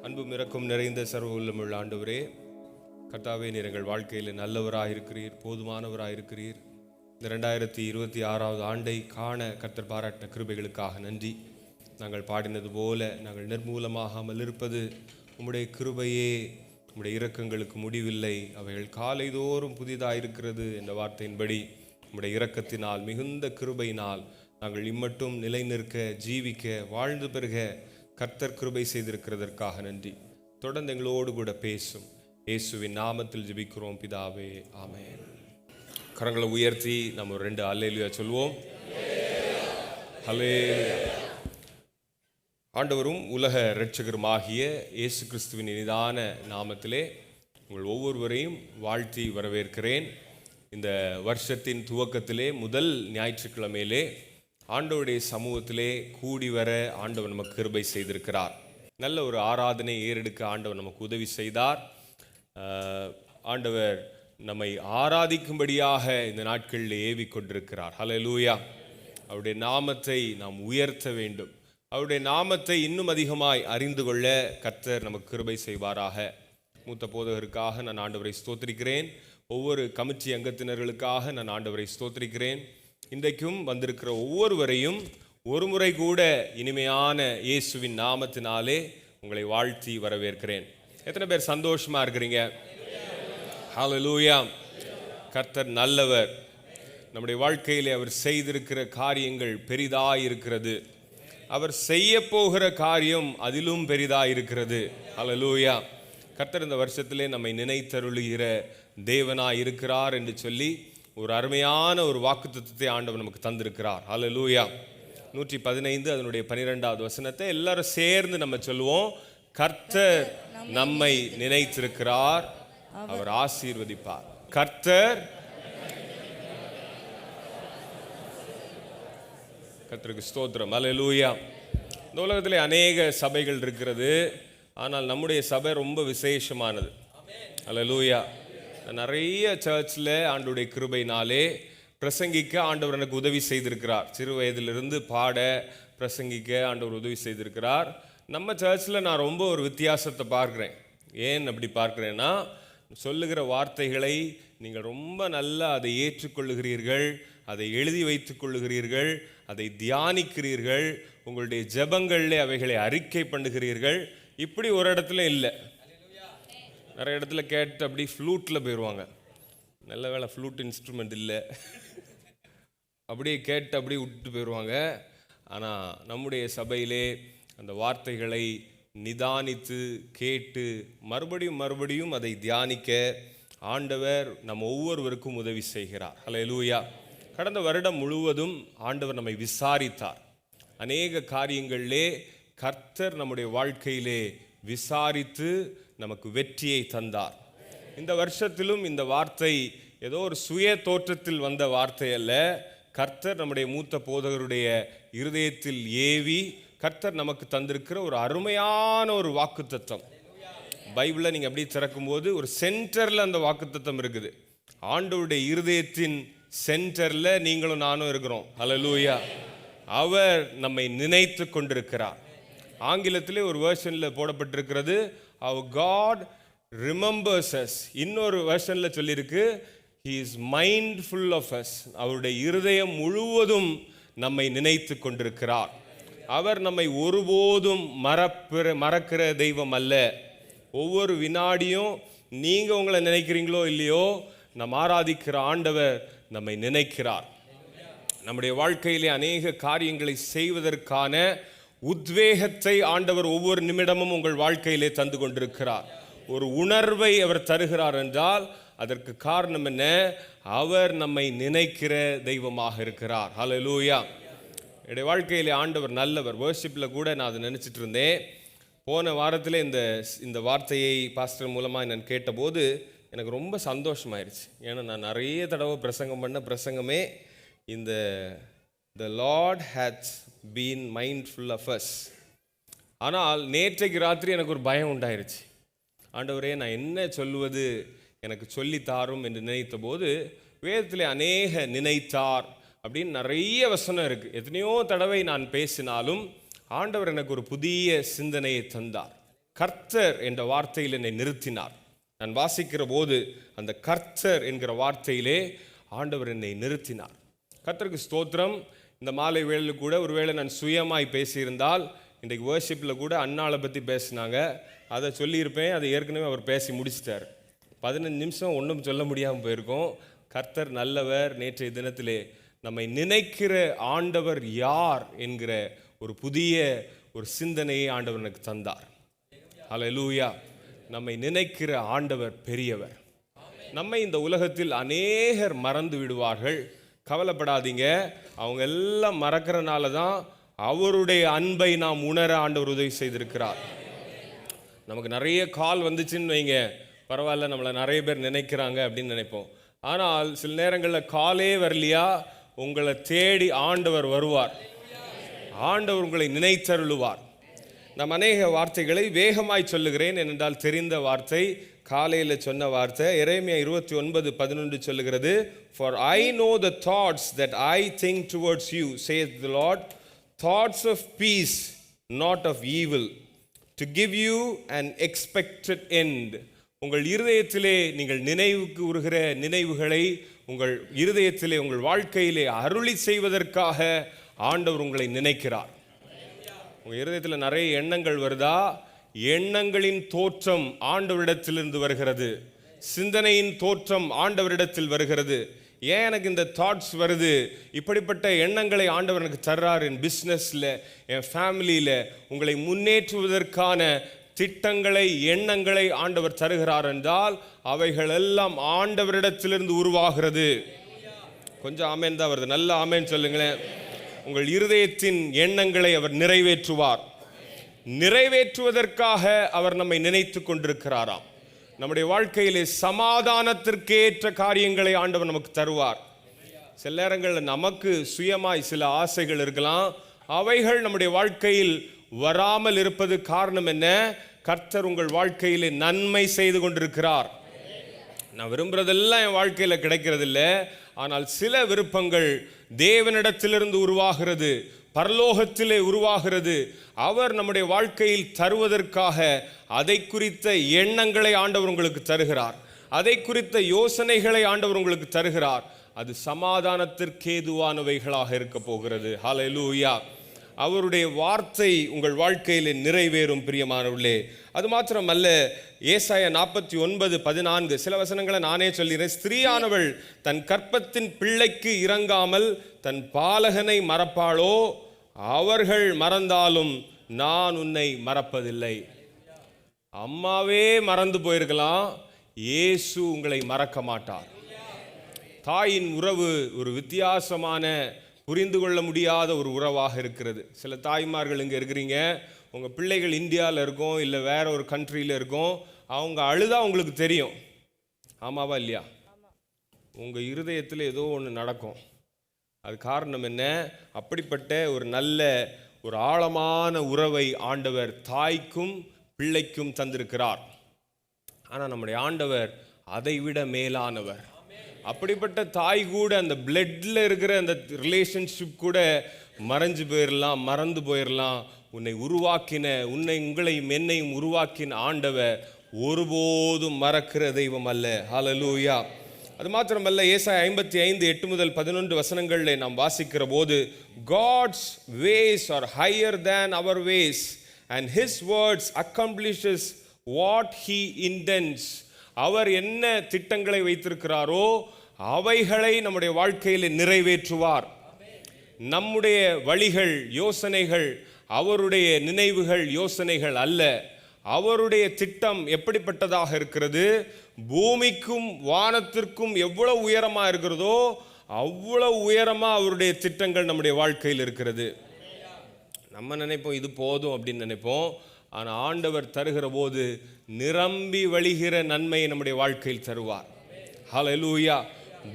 அன்பும் இரக்கம் நிறைந்த சர்வ உள்ளமுள்ள ஆண்டவரே, கர்த்தாவே, நீர் எங்கள் வாழ்க்கையில் நல்லவராயிருக்கிறீர், போதுமானவராயிருக்கிறீர். இந்த 2026 ஆண்டை காண கர்த்தர் பாராட்டின கிருபைகளுக்காக நன்றி. நாங்கள் பாடினது போல நாங்கள் நிர்மூலமாகாமல் இருப்பது உம்முடைய கிருபையே. உம்முடைய இரக்கங்களுக்கு முடிவில்லை, அவைகள் காலைதோறும் புதிதாயிருக்கிறது என்ற வார்த்தையின்படி உம்முடைய இரக்கத்தினால், மிகுந்த கிருபையினால் நாங்கள் இம்மட்டும் நிலை நிற்க, ஜீவிக்க, வாழ்ந்து பெருக கர்த்தர் கிருபை செய்திருக்கிறதற்காக நன்றி. தொடர்ந்து எங்களோடு கூட பேசும் இயேசுவின் நாமத்தில் ஜெபிக்கிறோம் பிதாவே, ஆமென். கரங்களை உயர்த்தி நம்ம 2 அல்லேலூயா சொல்வோம். அல்லேலூயா. ஆண்டவரும் உலக இரட்சகருமாகிய இயேசு கிறிஸ்துவின் இனிதான நாமத்திலே உங்கள் ஒவ்வொருவரையும் வாழ்த்தி வரவேற்கிறேன். இந்த வருஷத்தின் துவக்கத்திலே முதல் ஞாயிற்றுக்கிழமையிலே ஆண்டவருடைய சமூகத்திலே கூடி வர ஆண்டவர் நமக்கு கிருபை செய்திருக்கிறார். நல்ல ஒரு ஆராதனை ஏறெடுக்க ஆண்டவர் நமக்கு உதவி செய்தார். ஆண்டவர் நம்மை ஆராதிக்கும்படியாக இந்த நாட்களில் ஏவி கொண்டிருக்கிறார். ஹல்லேலூயா. அவருடைய நாமத்தை நாம் உயர்த்த வேண்டும். அவருடைய நாமத்தை இன்னும் அதிகமாய் அறிந்து கொள்ள கர்த்தர் நமக்கு கிருபை செய்வாராக. மூத்த போதகருக்காக நான் ஆண்டவரை ஸ்தோத்திரிக்கிறேன். ஒவ்வொரு கமிட்டி அங்கத்தினர்களுக்காக நான் ஆண்டவரை ஸ்தோத்திரிக்கிறேன். இன்றைக்கும் வந்திருக்கிற ஒவ்வொருவரையும் ஒரு முறை கூட இனிமையான இயேசுவின் நாமத்தினாலே உங்களை வாழ்த்தி வரவேற்கிறேன். எத்தனை பேர் சந்தோஷமா இருக்கிறீங்க? ஹல்லேலூயா. கர்த்தர் நல்லவர். நம்முடைய வாழ்க்கையிலே அவர் செய்திருக்கிற காரியங்கள் பெரிதாய் இருக்கிறது. அவர் செய்ய போகிற காரியம் அதிலும் பெரிதாய் இருக்கிறது. ஹல்லேலூயா. கர்த்தர் இந்த வருஷத்திலே நம்மை நினைத்தருளுகிற தேவனாய் இருக்கிறார் என்று சொல்லி ஒரு அருமையான ஒரு வாக்குத்தத்தத்தை ஆண்டவர் நமக்கு தந்திருக்கிறார். ஹல்லேலூயா. 115 அதனுடைய 12வது வசனத்தை எல்லாரும் சேர்ந்து நம்ம சொல்லுவோம். கர்த்தர் நம்மை நினைத்திருக்கிறார், அவர் ஆசீர்வதிப்பார். கர்த்தர், கர்த்தருக்கு ஸ்தோத்திரம். ஹல்லேலூயா. இந்த உலகத்திலே அநேக சபைகள் இருக்கிறது, ஆனால் நம்முடைய சபை ரொம்ப விசேஷமானது. ஹல்லேலூயா. நிறைய சர்ச்சில் ஆண்டவருடைய கிருபையினாலே பிரசங்கிக்க ஆண்டவர் எனக்கு உதவி செய்திருக்கிறார். சிறு வயதிலிருந்து பாட பிரசங்கிக்க ஆண்டவர் உதவி செய்திருக்கிறார். நம்ம சர்ச்சில் நான் ரொம்ப ஒரு வித்தியாசத்தை பார்க்குறேன். ஏன் அப்படி பார்க்குறேன்னா, சொல்லுகிற வார்த்தைகளை நீங்கள் ரொம்ப நல்லா அதை ஏற்றுக்கொள்ளுகிறீர்கள், அதை எழுதி வைத்துக் கொள்ளுகிறீர்கள், அதை தியானிக்கிறீர்கள், உங்களுடைய ஜெபங்களில் அவைகளை அறிக்கை பண்ணுகிறீர்கள். இப்படி ஒரு இடத்துல இல்லை. நிறைய இடத்துல கேட்டு அப்படி ஃப்ளூட்டில் போயிடுவாங்க. நல்ல வேளை ஃப்ளூட் இன்ஸ்ட்ருமெண்ட் இல்லை, அப்படியே கேட்டு அப்படியே விட்டுட்டு போயிடுவாங்க. ஆனால் நம்முடைய சபையிலே அந்த வார்த்தைகளை நிதானித்து கேட்டு மறுபடியும் அதை தியானிக்க ஆண்டவர் நம்ம ஒவ்வொருவருக்கும் உதவி செய்கிறார். ஹல்லேலூயா. கடந்த வருடம் முழுவதும் ஆண்டவர் நம்மை விசாரித்தார். அநேக காரியங்களிலே கர்த்தர் நம்முடைய வாழ்க்கையிலே விசாரித்து நமக்கு வெற்றியை தந்தார். இந்த வருஷத்திலும் இந்த வார்த்தை ஏதோ ஒரு சுய தோற்றத்தில் வந்த வார்த்தை அல்ல. கர்த்தர் நம்முடைய மூத்த போதகருடைய இருதயத்தில் ஏவி கர்த்தர் நமக்கு தந்திருக்கிற ஒரு அருமையான ஒரு வாக்குத்தத்தம். பைபிளை நீங்கள் அப்படி திறக்கும்போது ஒரு சென்டரில் அந்த வாக்குத்தத்தம் இருக்குது. ஆண்டவருடைய இருதயத்தின் சென்டரில் நீங்களும் நானும் இருக்கிறோம். ஹல்லேலூயா. அவர் நம்மை நினைத்து கொண்டிருக்கிறார். ஆங்கிலத்திலே ஒரு வெர்ஷனில் போடப்பட்டிருக்கிறது, our God remembers us. இன்னொரு வெர்ஷனில் சொல்லியிருக்கு, he is mindful of us. அவருடைய இருதயம் முழுவதும் நம்மை நினைத்து கொண்டிருக்கிறார். அவர் நம்மை ஒருபோதும் மறக்கிற தெய்வம் அல்ல. ஒவ்வொரு வினாடியும் நீங்கள் உங்களை நினைக்கிறீங்களோ இல்லையோ, நம் ஆராதிக்கிற ஆண்டவர் நம்மை நினைக்கிறார். நம்முடைய வாழ்க்கையிலே அநேக காரியங்களை செய்வதற்கான உத்வேகத்தை ஆண்டவர் ஒவ்வொரு நிமிடமும் உங்கள் வாழ்க்கையிலே தந்து கொண்டிருக்கிறார். ஒரு உணர்வை அவர் தருகிறார் என்றால் அதற்கு காரணம் என்ன? அவர் நம்மை நினைக்கிற தெய்வமாக இருக்கிறார். ஹல்லேலூயா. என்னுடைய வாழ்க்கையிலே ஆண்டவர் நல்லவர். வர்ஷிப்பில் கூட நான் அதை நினச்சிட்டு இருந்தேன். போன வாரத்தில் இந்த வார்த்தையை பாஸ்டர் மூலமாக நான் கேட்டபோது எனக்கு ரொம்ப சந்தோஷமாயிருச்சு. ஏன்னா நான் நிறைய தடவை பிரசங்கம் பண்ண பிரசங்கமே இந்த the Lord hath been mindful of us. ஆனால் நேற்றைக்கு ராத்திரி எனக்கு ஒரு பயம் உண்டாயிருச்சு. ஆண்டவரே, நான் என்ன சொல்லுவது, எனக்கு சொல்லித்தாரும் என்று நினைத்த போது வேதத்தில் அநேக நினைத்தார் அப்படின்னு நிறைய வசனம் இருக்குது. எத்தனையோ தடவை நான் பேசினாலும் ஆண்டவர் எனக்கு ஒரு புதிய சிந்தனையை தந்தார். கர்த்தர் என்ற வார்த்தையில் என்னை நிறுத்தினார். நான் வாசிக்கிற போது அந்த கர்த்தர் என்கிற வார்த்தையிலே ஆண்டவர் என்னை நிறுத்தினார். கர்த்தருக்கு ஸ்தோத்திரம். இந்த மாலை வேளையில் கூட ஒருவேளை நான் சுயமாய் பேசியிருந்தால், இன்றைக்கு வர்ஷிப்பில் கூட அண்ணாளை பற்றி பேசினாங்க, அதை சொல்லியிருப்பேன். அதை ஏற்கனவே அவர் பேசி முடிச்சிட்டார். 15 நிமிஷம் ஒன்றும் சொல்ல முடியாமல் போயிருக்கோம். கர்த்தர் நல்லவர். நேற்றைய தினத்திலே நம்மை நினைக்கிற ஆண்டவர் யார் என்கிற ஒரு புதிய ஒரு சிந்தனையை ஆண்டவர் எனக்கு தந்தார். ஹல்லேலூயா. நம்மை நினைக்கிற ஆண்டவர் பெரியவர். நம்மை இந்த உலகத்தில் அநேகர் மறந்து விடுவார்கள். கவலைப்படாதீங்க. அவங்க எல்லாம் மறக்கிறனால தான் அவருடைய அன்பை நாம் உணர ஆண்டவர் உதவி செய்திருக்கிறார். நமக்கு நிறைய கால் வந்துச்சுன்னு வைங்க, பரவாயில்ல, நம்மளை நிறைய பேர் நினைக்கிறாங்க அப்படின்னு நினைப்போம். ஆனால் சில நேரங்களில் காலே வரலையா, உங்களை தேடி ஆண்டவர் வருவார். ஆண்டவர் உங்களை நினைத்தருளுவார். நான் அநேக வார்த்தைகளை வேகமாய் சொல்லுகிறேன், ஏனென்றால் தெரிந்த வார்த்தை, காலையில் சொன்ன வார்த்தை. எரேமியா 29:11 சொல்லுகிறது, for I know the thoughts that I think towards you, saith the Lord, thoughts of peace, not of evil, to give you an expected end. உங்கள் இருதயத்திலே நீங்கள் நினைவுக்கு உருகிற நினைவுகளை உங்கள் இருதயத்திலே உங்கள் வாழ்க்கையிலே அருளி செய்வதற்காக ஆண்டவர் உங்களை நினைக்கிறார். உங்கள் இருதயத்தில் நிறைய எண்ணங்கள் வருதா? எண்ணங்களின் தோற்றம் ஆண்டவரிடத்திலிருந்து வருகிறது. சிந்தனையின் தோற்றம் ஆண்டவரிடத்தில் வருகிறது. ஏன் எனக்கு இந்த தாட்ஸ் வருது? இப்படிப்பட்ட எண்ணங்களை ஆண்டவர் எனக்கு தர்றார். என் பிஸ்னஸில், என் ஃபேமிலியில் உங்களை முன்னேற்றுவதற்கான திட்டங்களை, எண்ணங்களை ஆண்டவர் தருகிறார் என்றால் அவைகள் எல்லாம் ஆண்டவரிடத்திலிருந்து உருவாகிறது. கொஞ்சம் ஆமேன் தான் வருது, நல்ல ஆமேன் சொல்லுங்களேன். உங்கள் இருதயத்தின் எண்ணங்களை அவர் நிறைவேற்றுவார். நிறைவேற்றுவதற்காக அவர் நம்மை நினைத்து கொண்டிருக்கிறாராம். நம்முடைய வாழ்க்கையிலே சமாதானத்திற்கேற்ற காரியங்களை ஆண்டவர் நமக்கு தருவார். சில நேரங்களில் நமக்கு சுயமாய் சில ஆசைகள் இருக்கலாம். அவைகள் நம்முடைய வாழ்க்கையில் வராமல் இருப்பது காரணம் என்ன? கர்த்தர் உங்கள் வாழ்க்கையிலே நன்மை செய்து கொண்டிருக்கிறார். நான் விரும்புறதெல்லாம் என் வாழ்க்கையில் கிடைக்கிறதில்ல. ஆனால் சில விருப்பங்கள் தேவனிடத்திலிருந்து உருவாகிறது, பரலோகத்திலே உருவாகிறது. அவர் நம்முடைய வாழ்க்கையில் தருவதற்காக அதை குறித்த எண்ணங்களை ஆண்டவர் உங்களுக்கு தருகிறார். அதை குறித்த யோசனைகளை ஆண்டவர் உங்களுக்கு தருகிறார். அது சமாதானத்திற்கேதுவானவைகளாக இருக்க போகிறது. ஹல்லேலூயா. அவருடைய வார்த்தை உங்கள் வாழ்க்கையில் நிறைவேறும் பிரியமானவர்களே. அது மாத்திரமல்ல, ஏசாயா 49:14 சில வசனங்களை நானே சொல்கிறேன். ஸ்திரீயானவள் தன் கற்பத்தின் பிள்ளைக்கு இறங்காமல் தன் பாலகனை மறப்பாளோ? அவர்கள் மறந்தாலும் நான் உன்னை மறப்பதில்லை. அம்மாவே மறந்து போயிருக்கலாம், இயேசு உங்களை மறக்க மாட்டார். தாயின் உறவு ஒரு வித்தியாசமான, புரிந்து கொள்ள முடியாத ஒரு உறவாக இருக்கிறது. சில தாய்மார்கள் இங்கே இருக்கிறீங்க, உங்கள் பிள்ளைகள் இந்தியாவில் இருக்கும், இல்லை வேற ஒரு கண்ட்ரியில் இருக்கும். அவங்க அழுதா உங்களுக்கு தெரியும், ஆமாவா இல்லையா? உங்கள் இருதயத்தில் ஏதோ ஒன்று நடக்கும். அது காரணம் என்ன? அப்படிப்பட்ட ஒரு நல்ல, ஒரு ஆழமான உறவை ஆண்டவர் தாய்க்கும் பிள்ளைக்கும் தந்திருக்கிறார். ஆனால் நம்முடைய ஆண்டவர் அதை விட மேலானவர். அப்படிப்பட்ட தாய் கூட, அந்த பிளட்ல இருக்கிற அந்த ரிலேஷன்ஷிப் கூட மறைஞ்சு போயிடலாம், மறந்து போயிடலாம். உன்னை உருவாக்கின, உங்களையும் என்னையும் உருவாக்கின ஆண்டவர் ஒருபோதும் மறக்கிற தெய்வம் அல்ல. ஹல்லேலூயா. அது மாத்திரமல்ல, ஏசாயா 55:8-11 வசனங்களிலே நாம் வாசிக்கிற போது, God's ways are higher than our ways and his words accomplishes what he intends. அவர் என்ன திட்டங்களை வைத்திருக்கிறாரோ அவைகளை நம்முடைய வாழ்க்கையில் நிறைவேற்றுவார். நம்முடைய வழிகள், யோசனைகள் அவருடைய நினைவுகள், யோசனைகள் அல்ல. அவருடைய திட்டம் எப்படிப்பட்டதாக இருக்கிறது? பூமிக்கும் வானத்திற்கும் எவ்வளவு உயரமா இருக்கிறதோ அவ்வளவு உயரமா அவருடைய திட்டங்கள் நம்முடைய வாழ்க்கையில் இருக்கிறது. நம்ம நினைப்போம் இது போதும் அப்படின்னு நினைப்போம். ஆனால் ஆண்டவர் தருகிற போது நிரம்பி வழிகிற நன்மையை நம்முடைய வாழ்க்கையில் தருவார். ஹல்லேலூயா.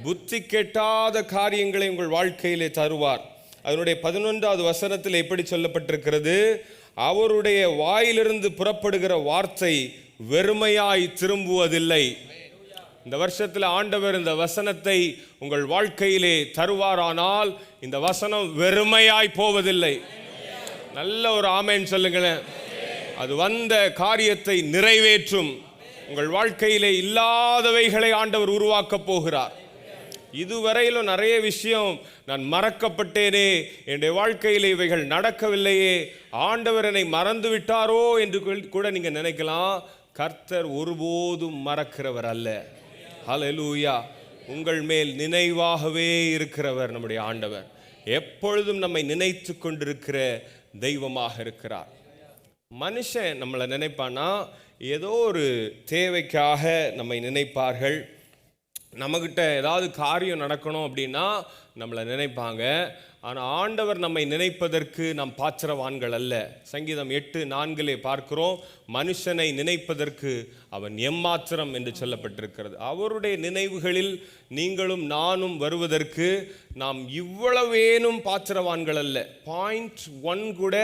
புத்தி கெட்டாத காரியங்களை உங்கள் வாழ்க்கையிலே தருவார். அதனுடைய 11வது வசனத்தில் எப்படி சொல்லப்பட்டிருக்கிறது? அவருடைய வாயிலிருந்து புறப்படுகிற வார்த்தை வெறுமையாய் திரும்புவதில்லை. இந்த வருஷத்தில் ஆண்டவர் இந்த வசனத்தை உங்கள் வாழ்க்கையிலே தருவாரானால் இந்த வசனம் வெறுமையாய் போவதில்லை. நல்ல ஒரு ஆமேன் சொல்லுங்களேன். அது வந்த காரியத்தை நிறைவேற்றும். உங்கள் வாழ்க்கையிலே இல்லாதவைகளை ஆண்டவர் உருவாக்கப் போகிறார். இதுவரையிலும் நிறைய விஷயம் நான் மறக்கப்பட்டேனே, என்னுடைய வாழ்க்கையில் இவைகள் நடக்கவில்லையே, ஆண்டவர் என்னை மறந்து விட்டாரோ என்று கூட நீங்க நினைக்கலாம். கர்த்தர் ஒருபோதும் மறக்கிறவர் அல்ல. ஹல்லேலூயா. உங்கள் மேல் நினைவாகவே இருக்கிறவர் நம்முடைய ஆண்டவர். எப்பொழுதும் நம்மை நினைத்து கொண்டிருக்கிற தெய்வமாக இருக்கிறார். மனுஷன் நம்மளை நினைப்பானா ஏதோ ஒரு தேவைக்காக நம்மை நினைப்பார்கள். நம்மக்கிட்ட ஏதாவது காரியம் நடக்கணும் அப்படின்னா நம்மளை நினைப்பாங்க. ஆனால் ஆண்டவர் நம்மை நினைப்பதற்கு நாம் பாத்திரவான்கள் அல்ல. சங்கீதம் 8:4 பார்க்கிறோம், மனுஷனை நினைப்பதற்கு அவன் எம்மாத்திரம் என்று சொல்லப்பட்டிருக்கிறது. அவருடைய நினைவுகளில் நீங்களும் நானும் வருவதற்கு நாம் இவ்வளவேனும் பாத்திரவான்கள் அல்ல. 0.1 கூட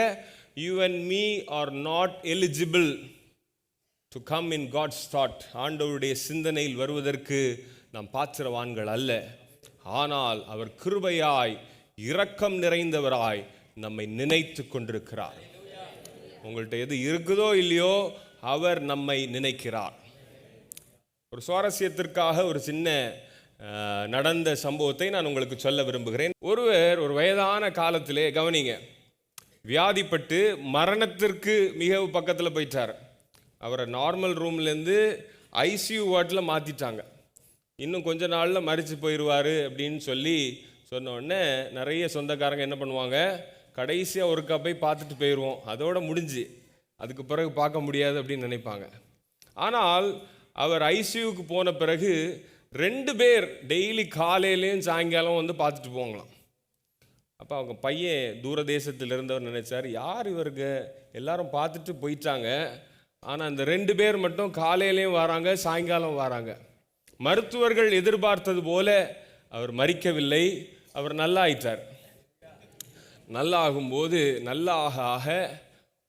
you and me are not eligible to come in God's thought. ஆண்டவருடைய சிந்தனையில் வருவதற்கு நாம் பாத்திரவான்கள் அல்ல. ஆனால் அவர் கிருபையாய், இரக்கம் நிறைந்தவராய் நம்மை நினைத்து கொண்டிருக்கிறார். உங்கள்கிட்ட எது இருக்குதோ இல்லையோ அவர் நம்மை நினைக்கிறார். ஒரு சுவாரஸ்யத்திற்காக ஒரு சின்ன நடந்த சம்பவத்தை நான் உங்களுக்கு சொல்ல விரும்புகிறேன். ஒருவர் ஒரு வயதான காலத்திலே, கவனிங்க, வியாதிப்பட்டு மரணத்திற்கு மிக பக்கத்தில் போயிட்டார். அவரை நார்மல் ரூம்லேருந்து ஐசியூ வார்டில் மாற்றிட்டாங்க. இன்னும் கொஞ்ச நாளில் மறித்து போயிடுவார் அப்படின்னு சொல்லி சொன்ன உடனே நிறைய சொந்தக்காரங்க என்ன பண்ணுவாங்க, கடைசியாக ஒருக்கா போய் பார்த்துட்டு போயிடுவோம், அதோட முடிஞ்சு, அதுக்கு பிறகு பார்க்க முடியாது அப்படின்னு நினைப்பாங்க. ஆனால் அவர் ஐசியூக்கு போன பிறகு 2 பேர் டெய்லி காலையிலையும் சாயங்காலம் வந்து பார்த்துட்டு போங்களாம். அப்போ அவங்க பையன் தூரதேசத்தில் இருந்தவர் நினைச்சார், யார் இவருக்கு, எல்லாரும் பார்த்துட்டு போயிட்டாங்க, ஆனால் அந்த 2 பேர் மட்டும் காலையிலையும் வராங்க சாயங்காலம் வராங்க. மருத்துவர்கள் எதிர்பார்த்தது போல அவர் மரிக்கவில்லை, அவர் நல்லா ஆயிட்டார். நல்லா ஆகும்போது நல்லா ஆக ஆக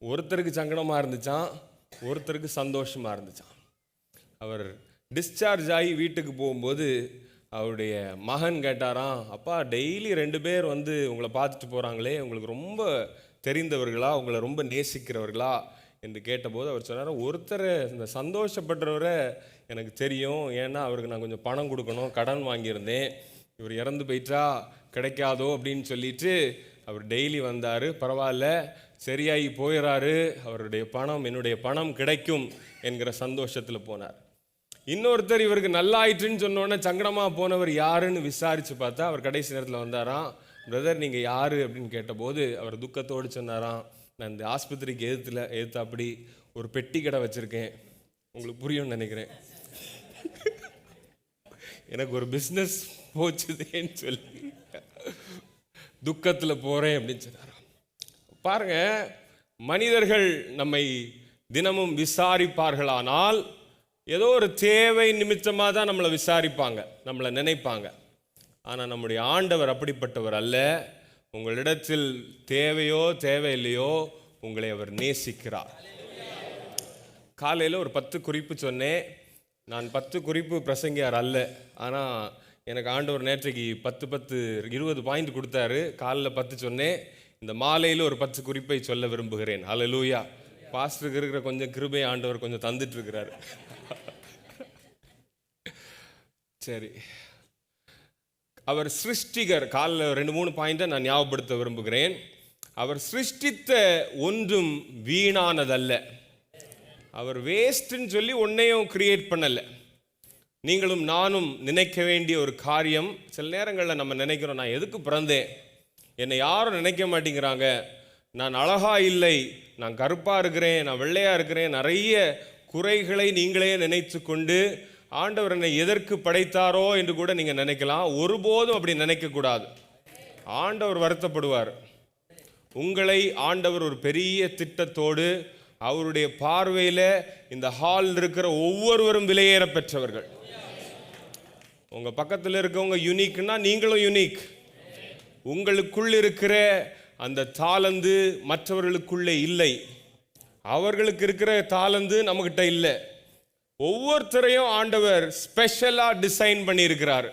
ஒருத்தருக்கு சங்கடமாக இருந்துச்சான், ஒருத்தருக்கு சந்தோஷமாக இருந்துச்சான். அவர் டிஸ்சார்ஜ் ஆகி வீட்டுக்கு போகும்போது அவருடைய மகன் கேட்டாராம், அப்பா டெய்லி 2 பேர் வந்து உங்களை பார்த்துட்டு போகிறாங்களே, உங்களுக்கு ரொம்ப தெரிந்தவர்களா, உங்களை ரொம்ப நேசிக்கிறவர்களா என்று கேட்டபோது அவர் சொன்னார், ஒருத்தர் இந்த சந்தோஷப்படுறவரை எனக்கு தெரியும், ஏன்னா அவருக்கு நான் கொஞ்சம் பணம் கொடுக்கணும், கடன் வாங்கியிருந்தேன், இவர் இறந்து போயிட்டா கிடைக்காதோ அப்படின்னு சொல்லிட்டு அவர் டெய்லி வந்தார், பரவாயில்ல சரியாகி போயிடறாரு, அவருடைய பணம் என்னுடைய பணம் கிடைக்கும் என்கிற சந்தோஷத்தில் போனார். இன்னொருத்தர் இவருக்கு நல்லாயிட்டுன்னு சொன்னோன்னே சங்கடமாக போனவர் யாருன்னு விசாரித்து பார்த்தா அவர் கடைசி நேரத்தில் வந்தாராம். பிரதர் நீங்கள் யார் அப்படின்னு கேட்டபோது அவர் துக்கத்தோடு சொன்னாராம், நான் இந்த ஆஸ்பத்திரிக்கு எதிர்த்தாப்படி ஒரு பெட்டி கடை வச்சுருக்கேன், உங்களுக்கு புரியும்னு நினைக்கிறேன், எனக்கு ஒரு பிஸ்னஸ் போச்சுதேன்னு சொல்லி துக்கத்தில் போகிறேன் அப்படின்னு சொன்னாராம். பாருங்க, மனிதர்கள் நம்மை தினமும் விசாரிப்பார்களானால் ஏதோ ஒரு தேவை நிமித்தமாக தான் நம்மளை விசாரிப்பாங்க, நம்மளை நினைப்பாங்க. ஆனால் நம்முடைய ஆண்டவர் அப்படிப்பட்டவர் அல்ல. உங்களிடத்தில் தேவையோ தேவையில்லையோ உங்களை அவர் நேசிக்கிறார். காலையில் ஒரு 10 குறிப்பு சொன்னேன். நான் 10 குறிப்பு பிரசங்கியார் அல்ல, ஆனால் எனக்கு ஆண்டவர் நேற்றைக்கு 10 20 பாயிண்ட் கொடுத்தாரு. காலையில் 10 சொன்னேன், இந்த மாலையில் ஒரு 10 குறிப்பை சொல்ல விரும்புகிறேன். ஹல்லேலூயா. பாஸ்டருக்கு இருக்கிற கொஞ்சம் கிருபை ஆண்டவர் கொஞ்சம் தந்துட்டு இருக்கிறார். சரி, அவர் சிருஷ்டிகர். காலையில் 2-3 பாயிண்ட்டை நான் ஞாபகப்படுத்த விரும்புகிறேன். அவர் சிருஷ்டித்த ஒன்றும் வீணானதல்ல. அவர் வேஸ்ட்டுன்னு சொல்லி ஒன்றையும் கிரியேட் பண்ணலை. நீங்களும் நானும் நினைக்க வேண்டிய ஒரு காரியம், சில நேரங்களில் நம்ம நினைக்கிறோம், நான் எதுக்கு பிறந்தேன், என்னை யாரும் நினைக்க மாட்டேங்கிறாங்க, நான் அழகா இல்லை, நான் கருப்பாக இருக்கிறேன், நான் வெள்ளையாக இருக்கிறேன், நிறைய குறைகளை நீங்களே நினைத்து கொண்டு ஆண்டவர் என்னை எதற்கு படைத்தாரோ என்று கூட நீங்கள் நினைக்கலாம். ஒருபோதும் அப்படி நினைக்கக்கூடாது. ஆண்டவர் வருத்தப்படுவார். உங்களை ஆண்டவர் ஒரு பெரிய திட்டத்தோடு, அவருடைய பார்வையில் இந்த ஹாலில் இருக்கிற ஒவ்வொருவரும் விலையேற பெற்றவர்கள். உங்கள் பக்கத்தில் இருக்கவங்க யூனிக்னா நீங்களும் யூனிக். உங்களுக்குள் இருக்கிற அந்த தாளந்து மற்றவர்களுக்குள்ளே இல்லை. அவர்களுக்கு இருக்கிற தாளந்து நம்மகிட்ட இல்லை. ஒவ்வொருத்தரையும் ஆண்டவர் ஸ்பெஷலாக டிசைன் பண்ணியிருக்கிறார்.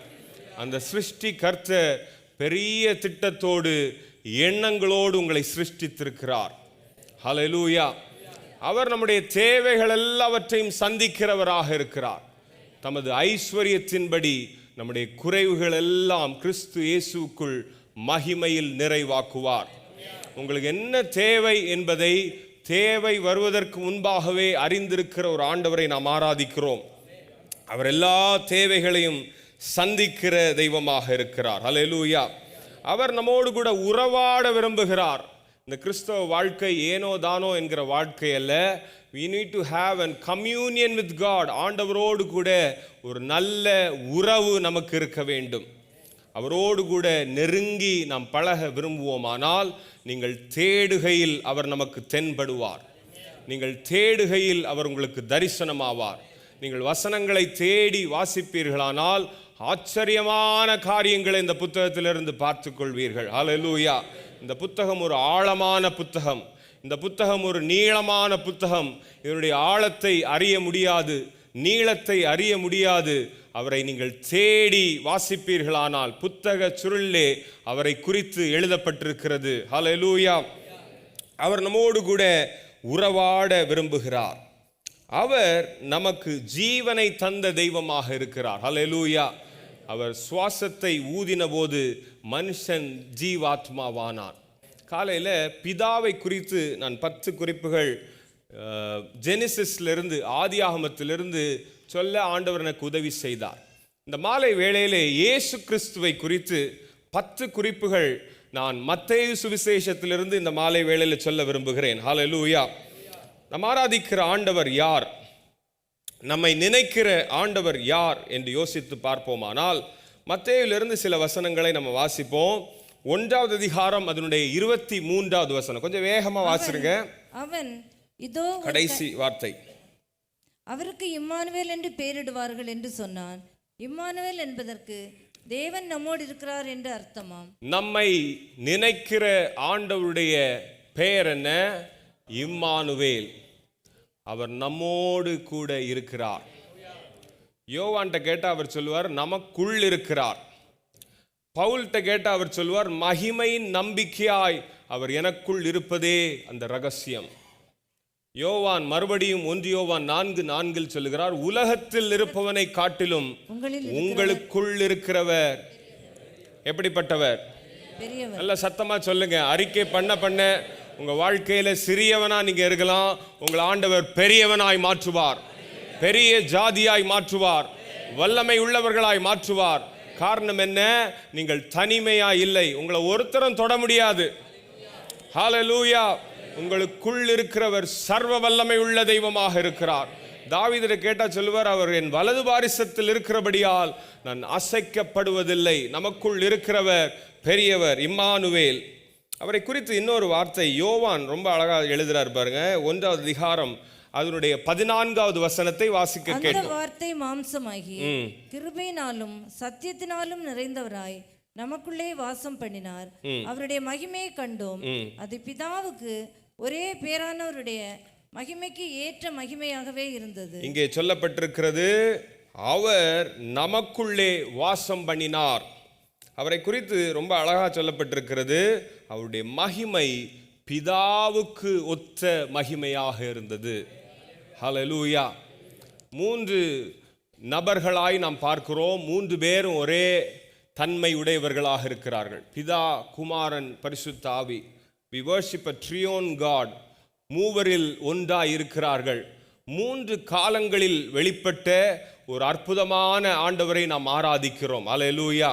அந்த சிருஷ்டி கர்த்தர் பெரிய திட்டத்தோடு எண்ணங்களோடு உங்களை சிருஷ்டித்திருக்கிறார். ஹல்லேலூயா. அவர் நம்முடைய தேவைகள் எல்லாவற்றையும் சந்திக்கிறவராக இருக்கிறார். தமது ஐஸ்வர்யத்தின்படி நம்முடைய குறைவுகள் எல்லாம் கிறிஸ்து இயேசுக்குள் மகிமையில் நிறைவாக்குவார். உங்களுக்கு என்ன தேவை என்பதை தேவை வருவதற்கு முன்பாகவே அறிந்திருக்கிற ஒரு ஆண்டவரை நாம் ஆராதிக்கிறோம். அவர் எல்லா தேவைகளையும் சந்திக்கிற தெய்வமாக இருக்கிறார். ஹல்லேலூயா. அவர் நம்மோடு கூட உறவாட விரும்புகிறார். இந்த கிறிஸ்தவ வாழ்க்கை ஏனோ தானோ என்கிற வாழ்க்கை அல்ல. we need to have a communion with God. ஆண்டவரோடு கூட ஒரு நல்ல உறவு நமக்கு இருக்க வேண்டும். அவரோடு கூட நெருங்கி நாம் பழக விரும்புவோமானால் நீங்கள் தேடுகையில் அவர் நமக்கு தென்படுவார். நீங்கள் தேடுகையில் அவர் உங்களுக்கு தரிசனமாவார். நீங்கள் வசனங்களை தேடி வாசிப்பீர்களானால் ஆச்சரியமான காரியங்களை இந்த புத்தகத்திலிருந்து பார்த்து கொள்வீர்கள். ஹல்லேலூயா. இந்த புத்தகம் ஒரு ஆழமான புத்தகம். இந்த புத்தகம் ஒரு நீளமான புத்தகம். இதனுடைய ஆழத்தை அறிய முடியாது, நீளத்தை அறிய முடியாது. அவரை நீங்கள் தேடி வாசிப்பீர்களானால் புத்தக சுருளிலே அவரை குறித்து எழுதப்பட்டிருக்கிறது. ஹல்லேலூயா. அவர் நம்மோடு கூட உறவாட விரும்புகிறார். அவர் நமக்கு ஜீவனை தந்த தெய்வமாக இருக்கிறார். ஹல்லேலூயா. அவர் சுவாசத்தை ஊதின போது மனுஷன் ஜீவாத்மாவானான். காலையில் பிதாவை குறித்து நான் 10 குறிப்புகள் ஜெனிசிஸ்லிருந்து, ஆதியாகமத்திலிருந்து சொல்ல ஆண்டவர் எனக்கு உதவி செய்தார். இந்த மாலை வேளையிலே இயேசு கிறிஸ்துவை குறித்து 10 குறிப்புகள் நான் மத்தேயு சுவிசேஷத்திலிருந்து இந்த மாலை வேளையில் சொல்ல விரும்புகிறேன். ஹல்லேலூயா. நாம் ஆராதிக்கிற ஆண்டவர் யார், நம்மை நினைக்கிற ஆண்டவர் யார் என்று யோசித்து பார்ப்போமானால் மத்தேயுவிலிருந்து சில வசனங்களை நம்ம வாசிப்போம். 1வது அதிகாரம் அதனுடைய 23வது வசனம். கொஞ்சம் வேகமா வாசிருங்க. அவன் இதோ கடைசி வார்த்தை. அவருக்கு இம்மானுவேல் என்று பெயரிடுவார்கள் என்று சொன்னான். இம்மானுவேல் என்பதற்கு தேவன் நம்மோடு இருக்கிறார் என்று அர்த்தமாம். நம்மை நினைக்கிற ஆண்டவருடைய பெயர் என்ன? இம்மானுவேல். அவர் நம்மோடு கூட இருக்கிறார். யோவான்கிட்ட கேட்டா அவர் சொல்லுவார் நமக்குள் இருக்கிறார். பவுல்கிட்ட கேட்டா அவர் சொல்லுவார் மகிமையின் நம்பிக்கையாய் அவர் எனக்குள் இருப்பதே அந்த ரகசியம். யோவான் மறுபடியும் 1 யோவான் 4:4 சொல்லுகிறார் உலகத்தில் இருப்பவனை காட்டிலும் உங்களுக்குள் இருக்கிறவர் எப்படிப்பட்டவர்? பெரியவர். நல்ல சத்தமா சொல்லுங்க. அறிக்கை பண்ண உங்க வாழ்க்கையில சிறியவனா நீங்க இருக்கலாம், உங்கள் ஆண்டவர் பெரியவனாய் மாற்றுவார், பெரிய ஜாதியாய் மாற்றுவார், வல்லமை உள்ளவர்களாய் மாற்றுவார். காரணம் என்ன? நீங்கள் தனிமையா இல்லை, உங்களை ஒருத்தரும் தொட முடியாது. ஹல்லேலூயா. உங்களுக்குள் இருக்கிறவர் சர்வ வல்லமை உள்ள தெய்வமாக இருக்கிறார். தாவீதை கேட்டா சொல்லுவார் அவர் என் வலது பாரிசத்தில் இருக்கிறபடியால் நான் அசைக்கப்படுவதில்லை. நமக்குள் இருக்கிறவர் பெரியவர், இம்மானுவேல். அவரை குறித்து இன்னொரு வார்த்தை யோவான் ரொம்ப அழகா எழுதுறார் பாருங்க. 1வது அதிகாரம் அதனுடைய 14வது வசனத்தை வாசிக்க கேட்கும். அந்த வார்த்தை மாம்சமாகி கிருபையினாலும் சத்தியத்தினாலும் நிறைந்தவராய் நமக்குள்ளே வாசம் பண்ணினார். அவருடைய மகிமையை கண்டோம். அது பிதாவுக்கு ஒரே பேரானவருடைய மகிமைக்கு ஏற்ற மகிமையாகவே இருந்தது. இங்கே சொல்லப்பட்டிருக்கிறது அவர் நமக்குள்ளே வாசம் பண்ணினார். அவரை குறித்து ரொம்ப அழகா சொல்லப்பட்டிருக்கிறது அவருடைய மகிமை பிதாவுக்கு ஒத்த மகிமையாக இருந்தது. ஹல்லேலூயா. 3 நபர்களாய் நாம் பார்க்கிறோம். 3 பேரும் ஒரே தன்மை உடையவர்களாக இருக்கிறார்கள். பிதா, குமாரன், பரிசுத்த ஆவி. We worship a triune God. மூவரில் ஒன்றாய் இருக்கிறார்கள். 3 காலங்களில் வெளிப்பட்ட ஒரு அற்புதமான ஆண்டவரை நாம் ஆராதிக்கிறோம். அல்லேலூயா.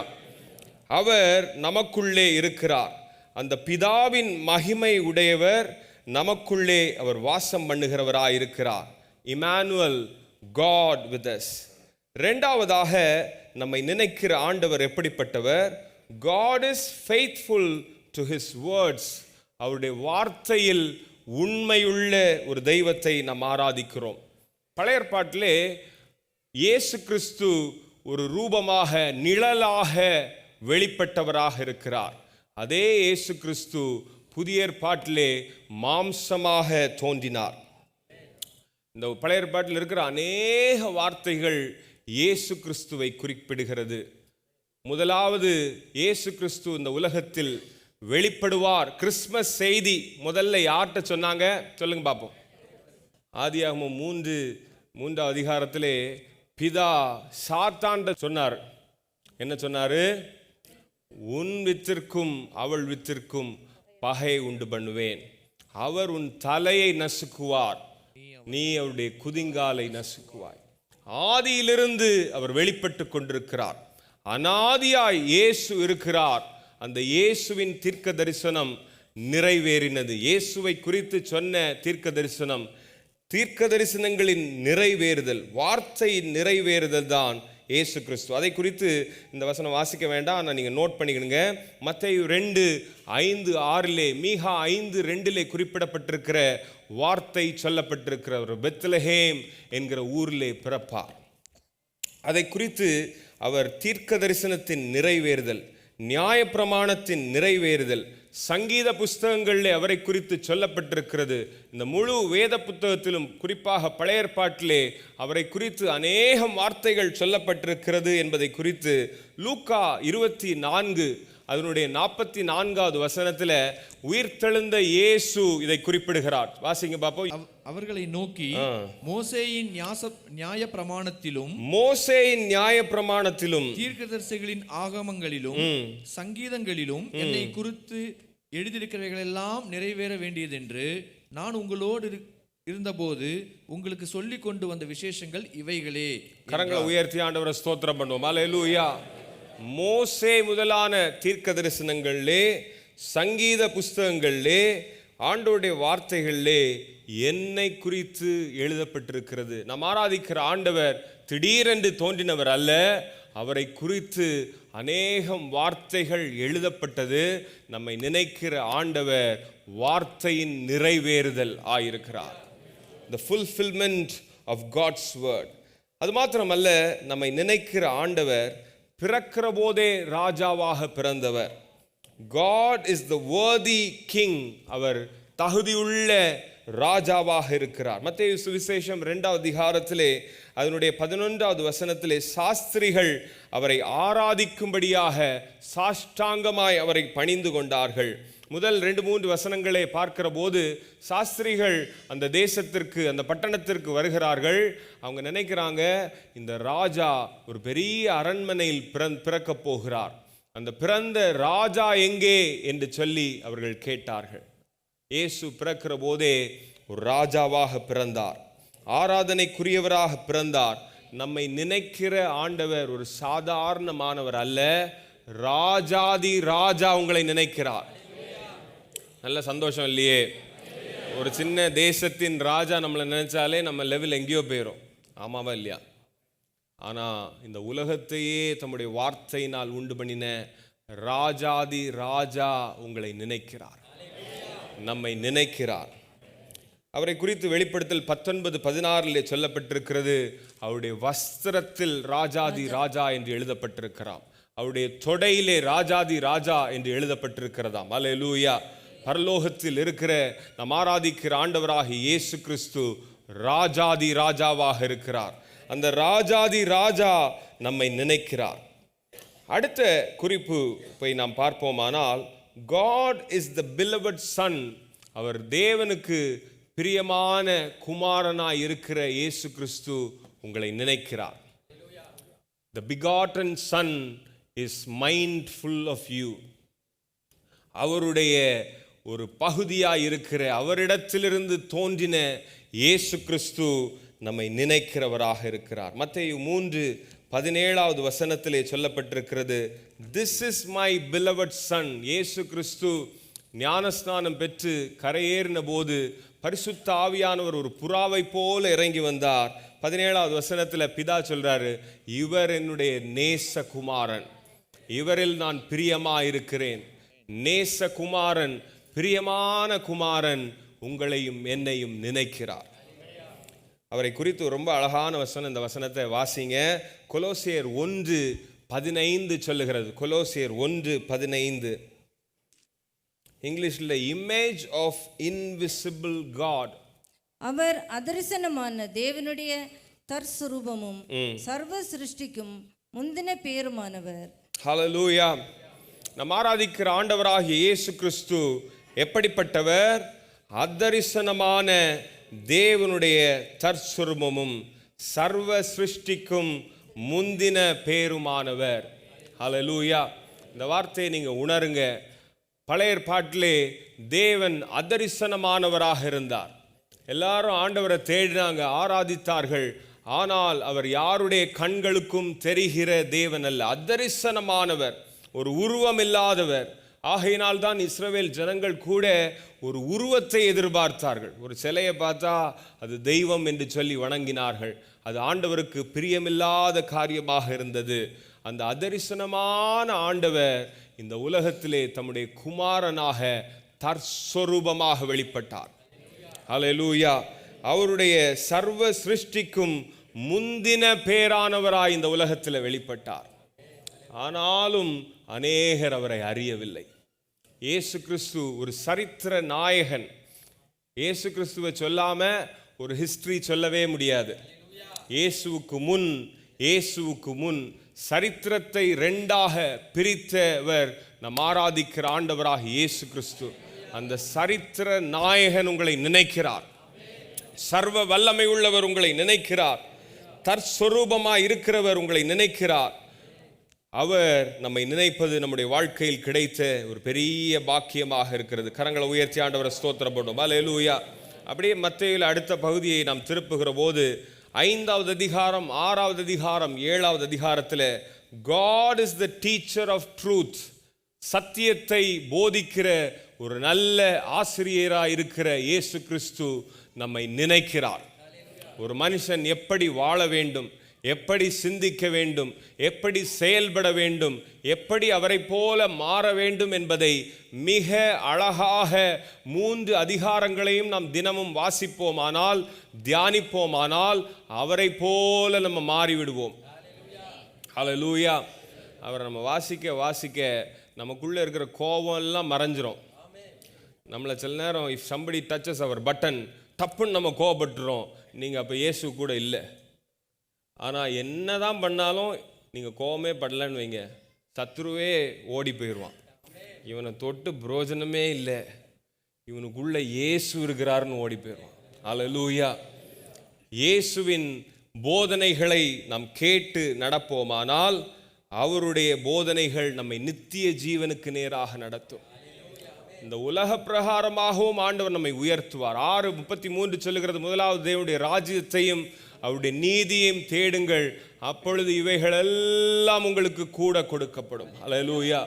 அவர் நமக்குள்ளே இருக்கிறார். அந்த பிதாவின் மகிமை உடையவர் நமக்குள்ளே அவர் வாசம் பண்ணுகிறவராய் இருக்கிறார். Emmanuel, God with us. 2வதாக நம்மை நினைக்கிற ஆண்டவர் எப்படிப்பட்டவர்? God is faithful to his words. அவருடைய வார்த்தையில் உண்மையுள்ள ஒரு தெய்வத்தை நாம் ஆராதிக்கிறோம். பழைய ஏற்பாட்டிலே இயேசு கிறிஸ்து ஒரு ரூபமாக நிழலாக வெளிப்பட்டவராக இருக்கிறார். அதே இயேசு கிறிஸ்து புதிய ஏற்பாட்டிலே மாம்சமாக தோன்றினார். இந்த பழைய ஏற்பாட்டில் இருக்கிற அநேக வார்த்தைகள் இயேசு கிறிஸ்துவை குறிப்பிடுகிறது. முதலாவது இயேசு கிறிஸ்து இந்த உலகத்தில் வெளிப்படுவார். கிறிஸ்மஸ் செய்தி முதல்ல யார்கிட்ட சொன்னாங்க சொல்லுங்க பார்ப்போம். ஆதியாகமம் 3வது அதிகாரத்திலே பிதா சாத்தான்ட சொன்னார். என்ன சொன்னாரு? உன் வித்திற்கும் அவள் வித்திற்கும் பகை உண்டு பண்ணுவேன். அவர் உன் தலையை நசுக்குவார், நீ அவருடைய குதிங்காலை நசுக்குவாய். ஆதியிலிருந்து அவர் வெளிப்பட்டு கொண்டிருக்கிறார். அனாதியாய் இயேசு இருக்கிறார். அந்த இயேசுவின் தீர்க்க தரிசனம் நிறைவேறினது. இயேசுவை குறித்து சொன்ன தீர்க்க தரிசனம், தீர்க்க தரிசனங்களின் நிறைவேறுதல், வார்த்தையின் நிறைவேறுதல் தான் இயேசு கிறிஸ்து. அதை குறித்து இந்த வசனம் வாசிக்க வேண்டாம், ஆனால் நீங்கள் நோட் பண்ணிக்கணுங்க. மத்தேயு 2:5-6 மீகா 5:2 குறிப்பிடப்பட்டிருக்கிற வார்த்தை சொல்லப்பட்டிருக்கிறவர் பெத்லஹேம் என்கிற ஊரிலே பிறப்பார். அதை குறித்து அவர் தீர்க்க தரிசனத்தின் நிறைவேறுதல், நியாயப்பிரமாணத்தின் நிறைவேறுதல், சங்கீத புஸ்தகங்களிலே அவரை குறித்து சொல்லப்பட்டிருக்கிறது. இந்த முழு வேத புத்தகத்திலும் குறிப்பாக பழைய ஏற்பாட்டிலே அவரை குறித்து அநேகம் வார்த்தைகள் சொல்லப்பட்டிருக்கிறது என்பதை குறித்து லூக்கா 24 அதனுடைய 44வது வசனத்தில் உயிர்த்தெழுந்த இயேசு இதை குறிப்பிடுகிறார். வாசிங்க பாப்போம். அவர்களை நோக்கி மோசேயின் நியாயப்பிரமாணத்திலும் தீர்க்கதரிசிகளின் ஆகமங்களிலும் சங்கீதங்களிலும் என்னை குறித்து எழுதியிருக்கிறவைகளெல்லாம் நிறைவேற வேண்டியதென்று நான் உங்களோடு இருந்தபோது உங்களுக்கு சொல்லி கொண்டு வந்த விசேஷங்கள் இவைகளே. கரங்களை உயர்த்தி ஆண்டவரை ஸ்தோத்திரம் பண்ணுவோம். அல்லேலூயா. மோசே முதலான தீர்க்க தரிசனங்களிலே, சங்கீத புஸ்தகங்களிலே, ஆண்டவருடைய வார்த்தைகளிலே என்னை குறித்து எழுதப்பட்டிருக்கிறது. நாம் ஆராதிக்கிற ஆண்டவர் திடீரென்று தோன்றினவர் அல்ல. அவரை குறித்து அநேகம் வார்த்தைகள் எழுதப்பட்டது. நம்மை நினைக்கிற ஆண்டவர் வார்த்தையின் நிறைவேறுதல் ஆயிருக்கிறார். The fulfillment of God's word. அது மாத்திரமல்ல, நம்மை நினைக்கிற ஆண்டவர் பிறக்கிற போதே ராஜாவாக பிறந்தவர். God is the worthy king. அவர் தகுதியுள்ள ராஜாவாக இருக்கிறார். மத்தேயு சுவிசேஷம் 2வது அதிகாரத்திலே அதனுடைய 11வது வசனத்திலே சாஸ்திரிகள் அவரை ஆராதிக்கும்படியாக சாஷ்டாங்கமாய் அவரை பணிந்து கொண்டார்கள். முதல் 2-3 வசனங்களை பார்க்கிற போது சாஸ்திரிகள் அந்த தேசத்திற்கு, அந்த பட்டணத்திற்கு வருகிறார்கள். அவங்க நினைக்கிறாங்க, இந்த ராஜா ஒரு பெரிய அரண்மனையில் பிறக்கப் போகிறார். அந்த பிறந்த ராஜா எங்கே என்று சொல்லி அவர்கள் கேட்டார்கள். இயேசு பிறக்கிற போதே ஒரு ராஜாவாக பிறந்தார், ஆராதனைக்குரியவராக பிறந்தார். நம்மை நினைக்கிற ஆண்டவர் ஒரு சாதாரணமானவர் அல்ல, ராஜாதி ராஜா உங்களை நினைக்கிறார். நல்ல சந்தோஷம் இல்லையே? ஒரு சின்ன தேசத்தின் ராஜா நம்மளை நினைச்சாலே நம்ம லெவல் எங்கேயோ போயிடும். ஆமாவா இல்லையா? ஆனால் இந்த உலகத்தையே தம்முடைய வார்த்தையினால் உண்டு பண்ணின ராஜாதி ராஜா உங்களை நினைக்கிறார், நம்மை நினைக்கிறார். அவரை குறித்து வெளிப்படுத்தல் 19:16 சொல்லப்பட்டிருக்கிறது, அவருடைய வஸ்திரத்தில் ராஜாதி ராஜா என்று எழுதப்பட்டிருக்கிறார், அவருடைய தொடையிலே ராஜாதி ராஜா என்று எழுதப்பட்டிருக்கிறதாம். அல்லேலூயா. பரலோகத்தில் இருக்கிற நாம் ஆராதிக்கிற ஆண்டவராகிய இயேசு கிறிஸ்து ராஜாதி ராஜாவாக இருக்கிறார். அந்த ராஜாதி ராஜா நம்மை நினைக்கிறார். அடுத்த குறிப்பு போய் நாம் பார்ப்போமானால், God is the beloved son. அவர் தேவனுக்கு பிரியமான குமாரனாய் இருக்கிற இயேசு கிறிஸ்து உங்களை நினைக்கிறார். The begotten son is mindful of you. அவருடைய ஒரு பகுதியாய் இருக்கிற, அவரிடத்திலிருந்து தோன்றின இயேசு கிறிஸ்து நம்மை நினைக்கிறவராக இருக்கிறார். மத்தேயு 3:17 வசனத்திலே சொல்லப்பட்டிருக்கிறது, This is my beloved son. இயேசு கிறிஸ்து ஞானஸ்நானம் பெற்று கரையேறின போது பரிசுத்த ஆவியானவர் ஒரு புறாவை போல இறங்கி வந்தார். 17வது வசனத்தில் பிதா சொல்றாரு, இவர் என்னுடைய நேசகுமாரன், இவரில் நான் பிரியமாயிருக்கிறேன். நேசகுமாரன், பிரியமான குமாரன் உங்களையும் என்னையும் நினைக்கிறார். அவரை குறித்து ரொம்ப அழகான வசனம், இந்த வசனத்தை வாசிங்க. கொலோசியர் 1:15 சொல்லுகிறது. கொலோசியர் 1:15 இங்கிலீஷ்ல, இமேஜ் ஆஃப் இன்விசிபிள் காட். அவர் அதரிசனமான தேவனுடைய தற்சுரூபமும் சர்வ சிருஷ்டிக்கும் முந்தின பேருமானவர். ஹல்லேலூயா. நாம் ஆராதிக்கிற ஆண்டவராகிய இயேசு கிறிஸ்து எப்படிப்பட்டவர்? அதரிசனமான தேவனுடைய தற்சுரூபமும் சர்வ சிருஷ்டிக்கும் முந்தின பேருமானவர். ஹல்லேலூயா. இந்த வார்த்தையை நீங்க உணருங்க. பழைய ஏற்பாட்டிலே தேவன் அதரிசனமானவராக இருந்தார். எல்லாரும் ஆண்டவரை தேடினாங்க, ஆராதித்தார்கள். ஆனால் அவர் யாருடைய கண்களுக்கும் தெரிகிற தேவன் அல்ல, அதரிசனமானவர், ஒரு உருவம் இல்லாதவர். ஆகையினால் தான் இஸ்ரவேல் ஜனங்கள் கூட ஒரு உருவத்தை எதிர்பார்த்தார்கள். ஒரு சிலையை பார்த்தா அது தெய்வம் என்று சொல்லி வணங்கினார்கள். அது ஆண்டவருக்கு பிரியமில்லாத காரியமாக இருந்தது. அந்த அதரிசனமான ஆண்டவர் இந்த உலகத்திலே தம்முடைய குமாரனாக தற்ஸ்வரூபமாக வெளிப்பட்டார். ஹல்லேலூயா. அவருடைய சர்வ சிருஷ்டிக்கும் முந்தின பேரானவராய் இந்த உலகத்தில் வெளிப்பட்டார். ஆனாலும் அநேகர் அவரை அறியவில்லை. இயேசு கிறிஸ்து ஒரு சரித்திர நாயகன். இயேசு கிறிஸ்துவை சொல்லாம ஒரு ஹிஸ்டரி சொல்லவே முடியாது. இயேசுவுக்கு முன் சரித்திரத்தை 2ஆக பிரித்தவர் நம் ஆராதிக்கிற ஆண்டவராக இயேசு கிறிஸ்து. அந்த சரித்திர நாயகன் உங்களை நினைக்கிறார். சர்வ வல்லமை உள்ளவர் உங்களை நினைக்கிறார். தற்ஸ்வரூபமாய் இருக்கிறவர் உங்களை நினைக்கிறார். அவர் நம்மை நினைப்பது நம்முடைய வாழ்க்கையில் கிடைத்த ஒரு பெரிய பாக்கியமாக இருக்கிறது. கரங்களை உயர்த்தி ஆண்டவரை ஸ்தோத்திரம் பண்ணுவோம். அல்லேலூயா. அப்படியே மத்தேயுவில் அடுத்த பகுதியை நாம் திருப்புகிற போது 5வது அதிகாரம் 6வது அதிகாரம் 7வது அதிகாரத்தில் God is the teacher of truth, சத்தியத்தை போதிக்கிற ஒரு நல்ல ஆசிரியராக இருக்கிற இயேசு கிறிஸ்து நம்மை நினைக்கிறார். ஒரு மனுஷன் எப்படி வாழ வேண்டும், எப்படி சிந்திக்க வேண்டும், எப்படி செயல்பட வேண்டும், எப்படி அவரை போல மாற வேண்டும் என்பதை மிக அழகாக 3 அதிகாரங்களையும் நாம் தினமும் வாசிப்போமானால், தியானிப்போமானால் அவரை போல நம்ம மாறிவிடுவோம். ஹல்லேலூயா. அவரை நம்ம வாசிக்க வாசிக்க நமக்குள்ளே இருக்கிற கோபம் எல்லாம் மறைஞ்சிரும். நம்மளை சில நேரம் if somebody touches our button டப்புன்னு நம்ம கோபப்பட்டுறோம். நீங்கள் அப்போ இயேசு கூட இல்லை. ஆனால் என்ன தான் பண்ணாலும் நீங்கள் கோபமே படலன்னு வைங்க, சத்ருவே ஓடி போயிடுவான். இவனை தொட்டு பிரயோஜனமே இல்லை, இவனுக்குள்ளே இயேசு இருக்கிறாருன்னு ஓடி போயிடுவான். ஹல்லேலூயா. இயேசுவின் போதனைகளை நாம் கேட்டு நடப்போமானால் அவருடைய போதனைகள் நம்மை நித்திய ஜீவனுக்கு நேராக நடத்தும். இந்த உலக பிரகாரமாகவும் ஆண்டவர் நம்மை உயர்த்துவார். 6:33 சொல்லுகிறது, முதலாவது தேவனுடைய ராஜ்யத்தையும் அவருடைய நீதியையும் தேடுங்கள், அப்பொழுது இவைகள் எல்லாம் உங்களுக்கு கூட கொடுக்கப்படும். ஹல்லேலூயா.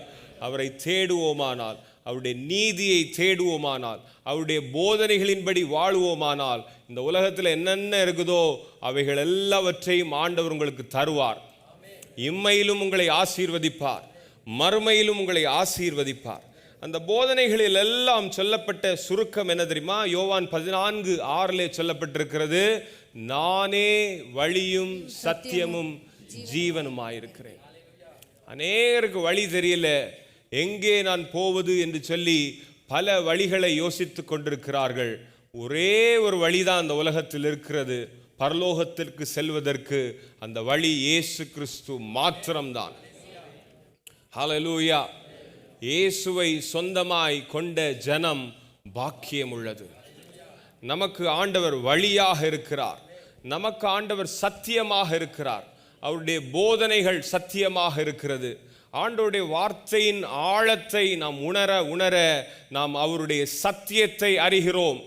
அவரை தேடுவோமானால், அவருடைய நீதியை தேடுவோமானால், அவருடைய போதனைகளின்படி வாழுவோமானால், இந்த உலகத்தில் என்னென்ன இருக்குதோ அவைகள் எல்லாவற்றையும் ஆண்டவர் உங்களுக்கு தருவார். இம்மையிலும் உங்களை ஆசீர்வதிப்பார், மறுமையிலும் உங்களை ஆசீர்வதிப்பார். அந்த போதனைகளில் எல்லாம் சொல்லப்பட்ட சுருக்கம் என்ன தெரியுமா? யோவான் 14:6 சொல்லப்பட்டிருக்கிறது, நானே வழியும் சத்தியமும் ஜீவனுமாயிருக்கிறேன். அநேகருக்கு வழி தெரியல, எங்கே நான் போவது என்று சொல்லி பல வழிகளை யோசித்து கொண்டிருக்கிறார்கள். ஒரே ஒரு வழிதான் அந்த உலகத்தில் இருக்கிறது, பரலோகத்திற்கு செல்வதற்கு. அந்த வழி இயேசு கிறிஸ்து மாத்திரம்தான். ஹல்லேலூயா. இயேசுவை சொந்தமாய் கொண்ட ஜனம் பாக்கியம் உள்ளது. நமக்கு ஆண்டவர் வழியாக இருக்கிறார், நமக்கு ஆண்டவர் சத்தியமாக இருக்கிறார், அவருடைய போதனைகள் சத்தியமாக இருக்கிறது. ஆண்டவருடைய வார்த்தையின் ஆழத்தை நாம் உணர உணர நாம் அவருடைய சத்தியத்தை அறிகிறோம்.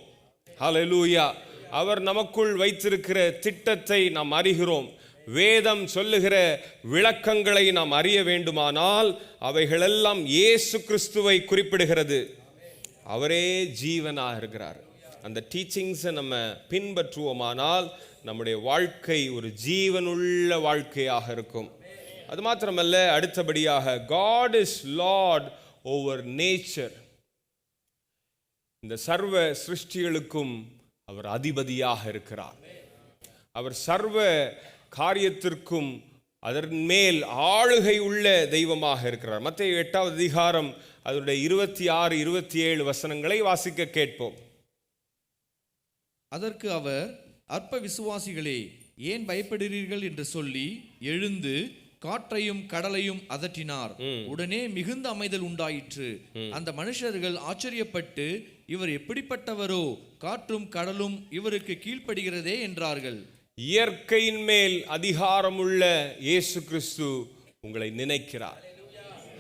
ஹல்லேலூயா. அவர் நமக்குள் வைத்திருக்கிற திட்டத்தை நாம் அறிகிறோம். வேதம் சொல்லுகிற விளக்கங்களை நாம் அறிய வேண்டுமானால் அவைகளெல்லாம் இயேசு கிறிஸ்துவை குறிப்பிடுகிறது. அவரே ஜீவனாக இருக்கிறார். அந்த டீச்சிங்ஸை நம்ம பின்பற்றுவோமானால் நம்முடைய வாழ்க்கை ஒரு ஜீவனுள்ள வாழ்க்கையாக இருக்கும். அது மாத்திரமல்ல, அடுத்தபடியாக God is Lord over nature. இந்த சர்வ சிருஷ்டிகளுக்கும் அவர் அதிபதியாக இருக்கிறார். அவர் சர்வ காரியத்திற்கும் அதன் மேல் ஆளுகை உள்ள தெய்வமாக இருக்கிறார். மத்தேயு 8வது அதிகாரம் அதனுடைய 26, 27 வசனங்களை வாசிக்க கேட்போம். அதற்கு அவர், அற்ப விசுவாசிகளே, ஏன் பயப்படுகிறீர்கள் என்று சொல்லி எழுந்து காற்றையும் கடலையும் அதட்டினார். உடனே மிகுந்த அமைதல் உண்டாயிற்று. அந்த மனுஷர்கள் ஆச்சரியப்பட்டு, இவர் எப்படிப்பட்டவரோ, காற்றும் கடலும் இவருக்கு கீழ்ப்படுகிறதே என்றார்கள். இயற்கையின் மேல் அதிகாரமுள்ள இயேசு கிறிஸ்து உங்களை நினைக்கிறார்.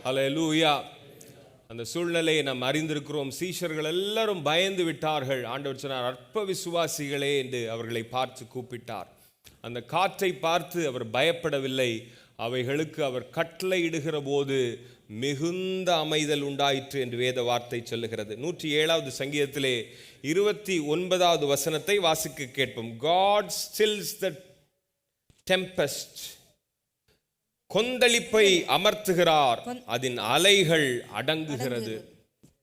ஹல்லேலூயா. அந்த சூழ்நிலையை நாம் அறிந்திருக்கிறோம். சீஷர்கள் எல்லாரும் பயந்து விட்டார்கள். ஆண்டவர் சொன்னார், அற்ப விசுவாசிகளே என்று அவர்களை பார்த்து கூப்பிட்டார். அந்த காற்றை பார்த்து அவர் பயப்படவில்லை. அவைகளுக்கு அவர் கட்டளை இடுகிற போது மிகுந்த அமைதல் உண்டாயிற்று என்று வேத வார்த்தை சொல்லுகிறது. 107வது சங்கீதத்திலே 29வது வசனத்தை வாசிக்க கேட்போம். God stills the tempest. கொந்தளிப்பை அமர்த்துகிறார், அதன் அலைகள் அடங்குகிறது.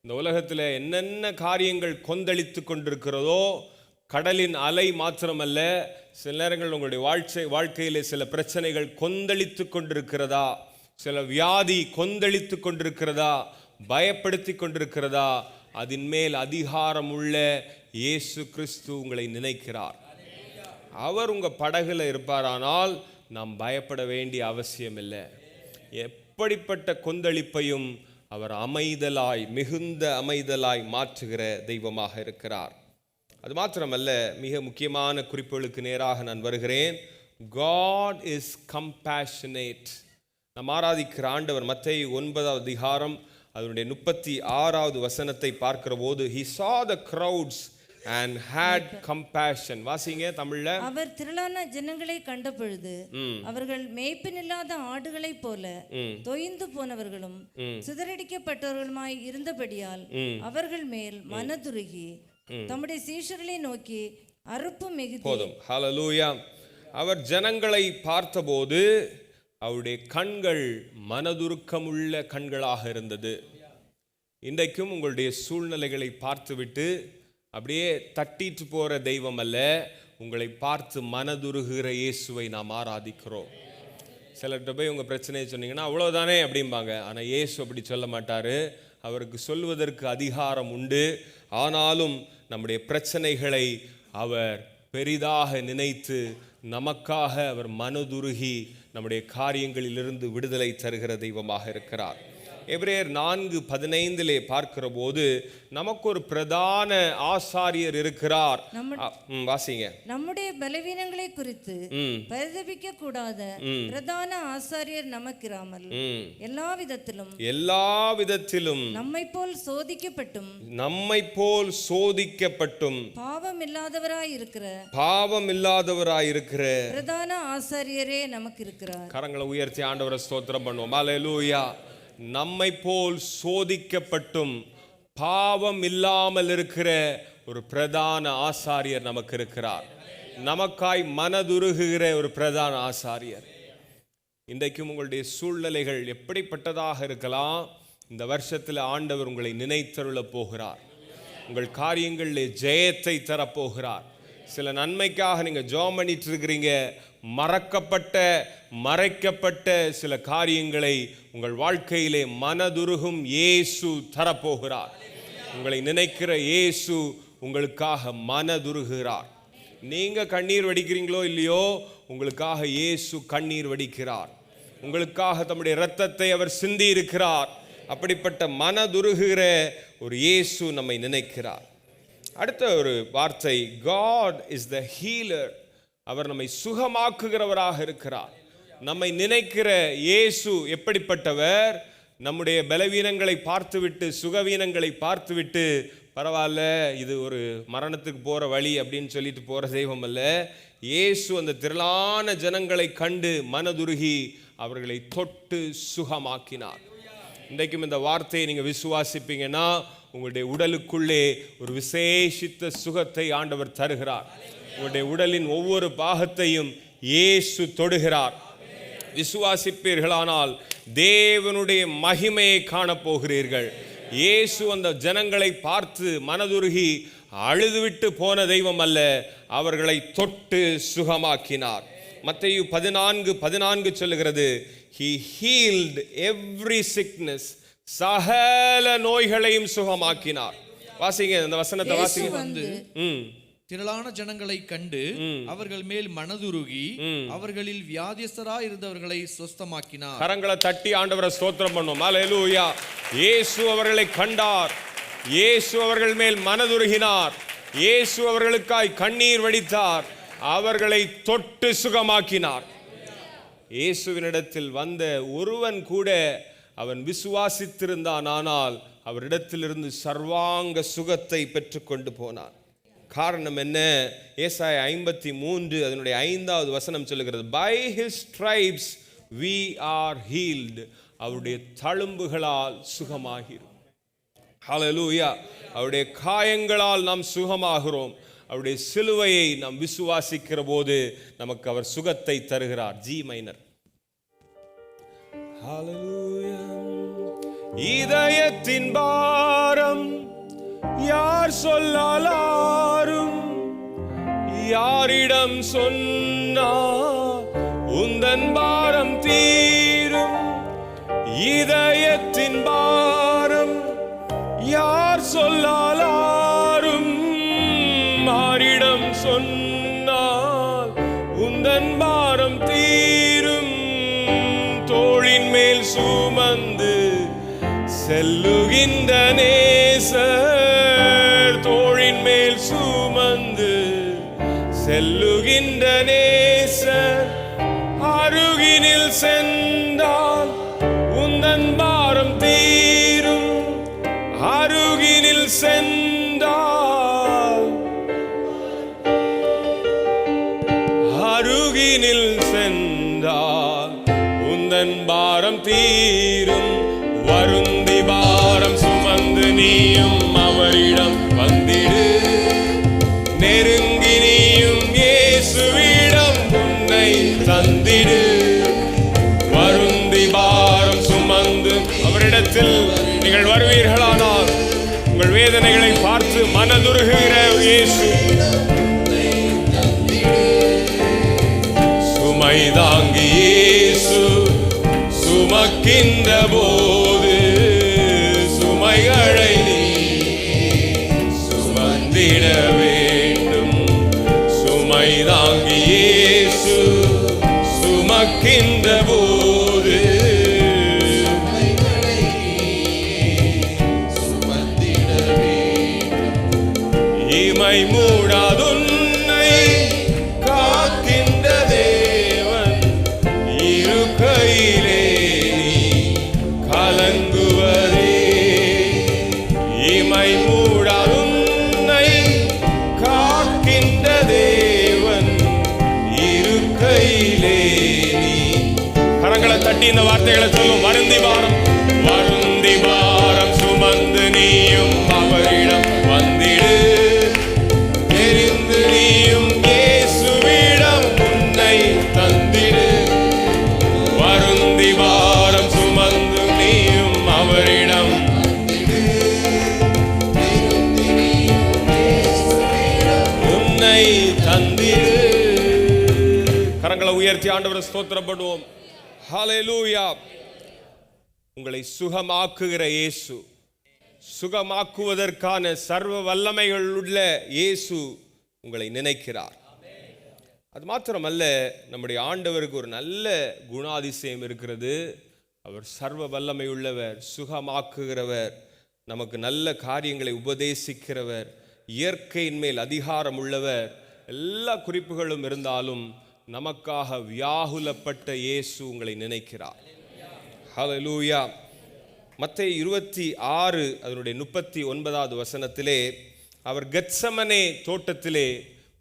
இந்த உலகத்தில் என்னென்ன காரியங்கள் கொந்தளித்து கொண்டிருக்கிறதோ, கடலின் அலை மாத்திரமல்ல, சில நேரங்கள் உங்களுடைய வாழ்க்கையிலே சில பிரச்சனைகள் கொந்தளித்து கொண்டிருக்கிறதா, சில வியாதி கொந்தளித்து கொண்டிருக்கிறதா, பயப்படுத்தி கொண்டிருக்கிறதா, அதன் மேல் அதிகாரம் உள்ள இயேசு கிறிஸ்து உங்களை நினைக்கிறார். அவர் உங்கள் படகுல இருப்பாரானால் நாம் பயப்பட வேண்டிய அவசியம் இல்லை. எப்படிப்பட்ட கொந்தளிப்பையும் அவர் அமைதலாய், மிகுந்த அமைதலாய் மாற்றுகிற தெய்வமாக இருக்கிறார். அது மாத்திரமல்ல, மிக முக்கியமான குறிப்புகளுக்கு நேராக நான் வருகிறேன். God is compassionate. நாம் ஆராதிக்கிற ஆண்டவர் மத்தேயு 9வது அதிகாரம் அதனுடைய 36வது வசனத்தை பார்க்கிற போது, He saw the crowds and had compassion. வாசிங்க தமிழ்ல. அவர் திரளான ஜனங்களை கண்ட பொழுது அவர்கள் மேய்ப்பனில்லாத ஆடுகளைப் போல தொய்ந்து போனவர்களும் சிதறடிக்கப்பட்டவர்களுமாய் இருந்தபடியால் அவர்கள் மேல் மனதுருகி தம்முடைய சீஷர்களை நோக்கி அறுப்பு மிகுதி. போதும். ஹல்லேலூயா. அவர் ஜனங்களை பார்த்தபோது அவருடைய கண்கள் மனதுருக்கமுள்ள கண்களாக இருந்தது. இன்றைக்கும் உங்களுடைய சூழ்நிலைகளை பார்த்துவிட்டு அப்படியே தட்டிட்டு போற தெய்வம் அல்ல, உங்களை பார்த்து மனதுருகிற இயேசுவை நாம் ஆராதிக்கிறோம். சிலர்கிட்ட போய் உங்கள் பிரச்சனையை சொன்னீங்கன்னா அவ்வளோதானே அப்படிம்பாங்க. ஆனால் இயேசு அப்படி சொல்ல மாட்டார். அவருக்கு சொல்வதற்கு அதிகாரம் உண்டு. ஆனாலும் நம்முடைய பிரச்சனைகளை அவர் பெரிதாக நினைத்து நமக்காக அவர் மனதுருகி நம்முடைய காரியங்களிலிருந்து விடுதலை தருகிற தெய்வமாக இருக்கிறார். எபிரேயர் 4:15 பார்க்கிற போது நமக்கு ஒரு பிரதான ஆசாரியர் இருக்கிறார். வாசிங்க. நம்முடைய பலவீனங்களை குறித்து பரிதபிக்க கூடாத பிரதான ஆசாரியர் நமக்கிராமல் எல்லா விதத்திலும் நம்மை போல் சோதிக்கப்பட்டும் பாவம் இல்லாதவராயிருக்கிற பிரதான ஆசாரியரே நமக்கு இருக்கிறார். கரங்களை உயர்த்தி ஆண்டவரை ஸ்தோத்திரம் பண்ணுவோம். அல்லேலூயா. நம்மை போல் சோதிக்கப்பட்டும் பாவம் இல்லாமல் இருக்கிற ஒரு பிரதான ஆசாரியர் நமக்கு இருக்கிறார். நமக்காய் மனதுருகுகிற ஒரு பிரதான ஆசாரியர். இன்றைக்கும் உங்களுடைய சூழ்நிலைகள் எப்படிப்பட்டதாக இருக்கலாம், இந்த வருஷத்தில் ஆண்டவர் உங்களை நினைத்தருள போகிறார். உங்கள் காரியங்களில் ஜெயத்தை தரப்போகிறார். சில நன்மைக்காக நீங்கள் ஜெபம் பண்ணிட்டு இருக்கிறீங்க. மறைக்கப்பட்ட சில காரியங்களை உங்கள் வாழ்க்கையிலே மனதுருகும் இயேசு தரப்போகிறார். உங்களை நினைக்கிற இயேசு உங்களுக்காக மனதுருகிறார். நீங்க கண்ணீர் வடிக்கிறீங்களோ இல்லையோ, உங்களுக்காக இயேசு கண்ணீர் வடிக்கிறார். உங்களுக்காக தம்முடைய இரத்தத்தை அவர் சிந்தி இருக்கிறார். அப்படிப்பட்ட மனதுருகிற ஒரு இயேசு நம்மை நினைக்கிறார். அடுத்த ஒரு வார்த்தை, God is the healer. அவர் நம்மை சுகமாக்குகிறவராக இருக்கிறார். நம்மை நினைக்கிற இயேசு எப்படிப்பட்டவர்? நம்முடைய பலவீனங்களை பார்த்துவிட்டு, சுகவீனங்களை பார்த்துவிட்டு, பரவாயில்ல இது ஒரு மரணத்துக்கு போகிற வழி அப்படின்னு சொல்லிட்டு போகிற தெய்வம் அல்ல. இயேசு அந்த திரளான ஜனங்களை கண்டு மனதுருகி அவர்களை தொட்டு சுகமாக்கினார். இன்றைக்கும் இந்த வார்த்தையை நீங்கள் விசுவாசிப்பீங்கன்னா உங்களுடைய உடலுக்குள்ளே ஒரு விசேஷித்த சுகத்தை ஆண்டவர் தருகிறார். உங்களுடைய உடலின் ஒவ்வொரு பாகத்தையும் இயேசு தொடுகிறார். விசுவாசிப்பீர்களானால் தேவனுடைய மகிமையை காணப்போகிறீர்கள். இயேசு அந்த ஜனங்களை பார்த்து மனதுருகி அழுதுவிட்டு போன தெய்வம் அல்ல, அவர்களை தொட்டு சுகமாக்கினார். மத்தேயு 14:14 சொல்லுகிறது, He healed every sickness. சகல நோய்களையும் சுகமாக்கினார். வாசிங்க அந்த வசனத்தை வாசிங்க. திரளான ஜனங்களை கண்டு அவர்கள் மேல் மனதுருகி அவர்களில் வியாதியஸ்தராய் இருந்தவர்களை சுஸ்தமாக்கினார். கரங்களை தட்டி ஆண்டவரை ஸ்தோத்திரம் பண்ணுவோம். அல்லேலூயா. இயேசு அவர்களை கண்டார். இயேசு அவர்கள் மேல் மனதுருகினார். இயேசு அவர்களுக்காய் கண்ணீர் வடித்தார். அவர்களை தொட்டு சுகமாக்கினார். இயேசுவினிடத்தில் வந்த ஒருவன் கூட அவன் விசுவாசித்திருந்தான், ஆனால் அவரிடத்திலிருந்து சர்வாங்க சுகத்தை பெற்றுக்கொண்டு போனான். காரணம் என்ன? ஏசாயா 53 அதனுடைய 5வது வசனம் சொல்லுகிறது, By his stripes we are healed. அவருடைய தழும்புகளால் சுகமாகிறோம். ஹல்லேலூயா. அவருடைய காயங்களால் நாம் சுகமாகிறோம். அவருடைய சிலுவையை நாம் விசுவாசிக்கிற போது நமக்கு அவர் சுகத்தை தருகிறார். G minor. ஹல்லேலூயா. இதயத்தின் பாரம் யார் சொல்லலாரும், யாரிடம் சொன்னார் உந்தன் பாரம் தீரும். இதயத்தின் பாரம் யார் சொல்லலாரும், யாரிடம் சொன்னால் உந்தன் பாரம் தீரும். தோளின் மேல் சுமந்து செல்லுகின்ற நேசர், தோளின் மேல் சுமந்து செல்லுகின்ற நேசர், அருகினில் சென்றால் உந்தன் பாரம் தீரும். அருகினில் சென்றால் என்னிடத்தில் நீங்கள் வருவீர்களானால் உங்கள் வேதனைகளை பார்த்து மனதுருகுகிற இயேசு, சுமை தாங்கி இயேசு சுமக்கின்ற போது சுமைகளை நீ சுமந்திட வேண்டும். சுமை தாங்கி இயேசு சுமக்கின்ற போது இமை மூடாதுன்னை காக்கின்ற தேவன் இருக்கையிலே நீ கலங்குவதே. இமை மூடாதுன்னை காக்கின்ற தேவன் இருக்கையிலே நீ. கரங்களை தட்டி இந்த வார்த்தைகளை சொல்லும். வருந்தி பாரம், வருந்தி பாரம் சுமந்து நீயும் அவரிடம் வந்திடு. தெரிந்து நீயும் இயேசுவிடம் உன்னை தந்திடு. வருந்தி பாரம் சுமந்து நீயும் அவரிடம் உன்னை தந்திடு. கரங்களை உயர்த்தி ஆண்டவரை ஸ்தோத்திரப்படுவோம். ஹல்லேலூயா. உங்களை சுகமாக்குகிற இயேசு, சுகமாக்குவதற்கான சர்வ வல்லமைகள் உள்ள இயேசு உங்களை நினைக்கிறார். அது மாத்திரமல்ல, நம்முடைய ஆண்டவருக்கு ஒரு நல்ல குணாதிசயம் இருக்கிறது. அவர் சர்வ வல்லமை உள்ளவர், சுகமாக்குகிறவர், நமக்கு நல்ல காரியங்களை உபதேசிக்கிறவர், இயற்கையின் மேல் அதிகாரம் உள்ளவர். எல்லா குறிப்புகளும் இருந்தாலும் நமக்காக வியாகுலப்பட்ட இயேசு உங்களை நினைக்கிறார். ஹல்லேலூயா. மத்தேயு 26 அதனுடைய 39வது வசனத்திலே அவர் கெத்சமனே தோட்டத்திலே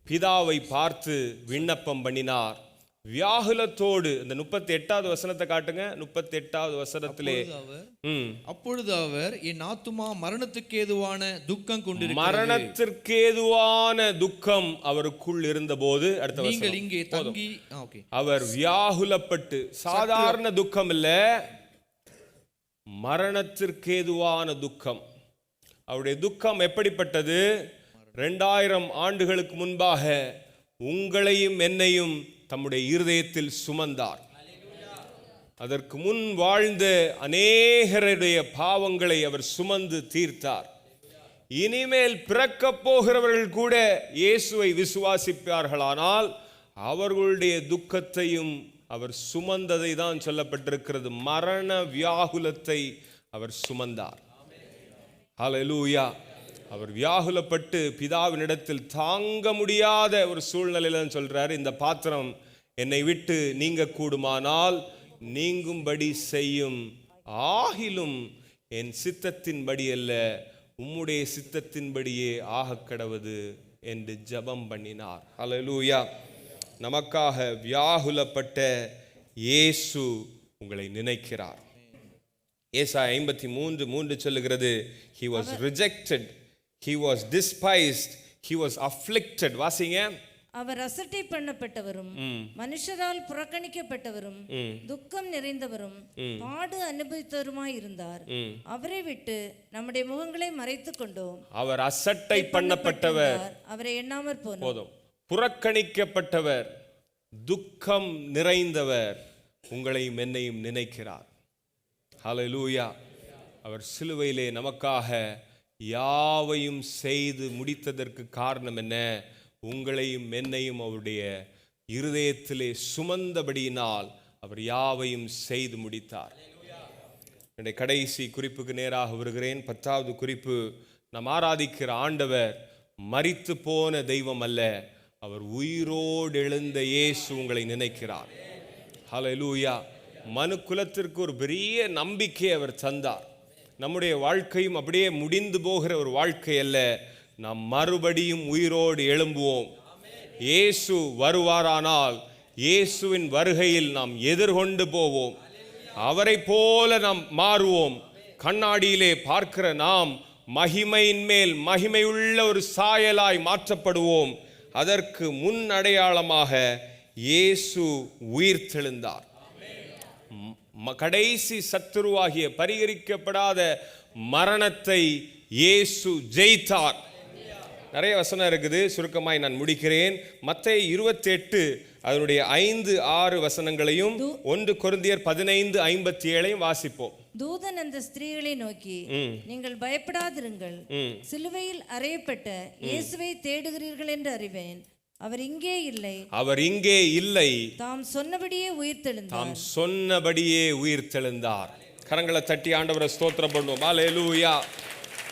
பிதாவை பார்த்து விண்ணப்பம் பண்ணினார் வியாகுலத்தோடு. இந்த 38வது வசனத்தை காட்டுங்க. 38வது வசனத்திலே அப்பொழுது அவர் என் ஆத்துமா மரணத்துக்கு ஏதுவான துக்கம் கொண்டிருக்கிறது. மரணத்திற்கேதுவான துக்கம் அவருக்குள் இருந்தபோது, அடுத்த நீங்கள் இங்கே தங்கி. அவர் வியாகுலப்பட்டு, சாதாரண துக்கம் இல்ல, மரணத்திற்கேதுவான துக்கம். அவருடைய துக்கம் எப்படிப்பட்டது? 2000 ஆண்டுகளுக்கு முன்பாக உங்களையும் என்னையும் தம்முடைய இருதயத்தில் சுமந்தார். அதற்கு முன் வாழ்ந்த அநேகருடைய பாவங்களை அவர் சுமந்து தீர்த்தார். இனிமேல் பிறக்கப் போகிறவர்கள் கூட இயேசுவை விசுவாசிப்பார்களானால் அவர்களுடைய துக்கத்தையும் அவர் சுமந்ததை தான் சொல்லப்பட்டிருக்கிறது. மரண வியாகுலத்தை அவர் சுமந்தார். ஹல்லேலூயா. அவர் வியாகுலப்பட்டு பிதாவினிடத்தில் தாங்க முடியாத ஒரு சூழ்நிலையில சொல்றாரு, இந்த பாத்திரம் என்னை விட்டு நீங்க கூடுமானால் நீங்கும்படி செய்யும், ஆகிலும் என் சித்தத்தின்படி அல்ல உம்முடைய சித்தத்தின்படியே ஆகக் கடவது என்று ஜெபம் பண்ணினார். ஹல்லேலூயா. நமக்காக வியாகுலப்பட்ட இயேசு உங்களை நினைக்கிறார். ஏசாயா 53:3 சொல்லுகிறது, he was rejected, he was despised, he was afflicted. வாசிங்க. அவர் அசட்டை பண்ணப்பட்டவரும் மனுஷரால் புறக்கணிக்கப்பட்டவரும் துக்கம் நிறைந்தவரும் பாடு அனுபவித்தவருமாய் இருந்தார். அவரை விட்டு நம்முடைய முகங்களை மறைத்துக் கொண்டோம். அவர் அசட்டை பண்ணப்பட்டவர், அவரை எண்ணாமற் போனோம். புறக்கணிக்கப்பட்டவர், துக்கம் நிறைந்தவர், உங்களையும் என்னையும் நினைக்கிறார். ஹல்லேலூயா. அவர் சிலுவையிலே நமக்காக யாவையும் செய்து முடித்ததற்கு காரணம் என்ன? உங்களையும் என்னையும் அவருடைய இருதயத்திலே சுமந்தபடியினால் அவர் யாவையும் செய்து முடித்தார். என்னுடைய கடைசி குறிப்புக்கு நேராக வருகிறேன். 10வது குறிப்பு, நாம் ஆராதிக்கிற ஆண்டவர் மரித்து போன தெய்வம் அல்ல, அவர் உயிரோடு எழுந்த இயேசு உங்களை நினைக்கிறார். ஹல்லேலூயா. மனு குலத்திற்கு ஒரு பெரிய நம்பிக்கை அவர் தந்தார். நம்முடைய வாழ்க்கையும் அப்படியே முடிந்து போகிற ஒரு வாழ்க்கை அல்ல, நாம் மறுபடியும் உயிரோடு எழும்புவோம். இயேசு வருவாரானால் இயேசுவின் வருகையில் நாம் எதிர்கொண்டு போவோம். அவரை போல நாம் மாறுவோம். கண்ணாடியிலே பார்க்கிற நாம் மகிமையின் மேல் மகிமையுள்ள ஒரு சாயலாய் மாற்றப்படுவோம். அதற்கு முன் அடையாளமாக இயேசு உயிர்த்தெழுந்தார். கடைசி சத்துருவாகிய பரிகரிக்கப்படாத மரணத்தை இயேசு ஜெயித்தார். நிறைய வசனம் இருக்குது, சுருக்கமாய் நான் முடிக்கிறேன். மத்தேயு 28 அதனுடைய 5-6 வசனங்களையும் 1 கொரிந்தியர் 15:57 வாசிப்போம். தூதன் அந்த ஸ்திரீகளை நோக்கி, நீங்கள் பயப்படாதிருங்கள், சிலுவையில் அறையப்பட்ட இயேசுவை தேடுகிறீர்கள் என்று அறிவேன். அவர் இங்கே இல்லை, தாம் சொன்னபடியே உயிர்த்தெழுந்தார். கரங்களை தட்டி ஆண்டவரை ஸ்தோத்திரம் பண்ணுவோம். அல்லேலூயா.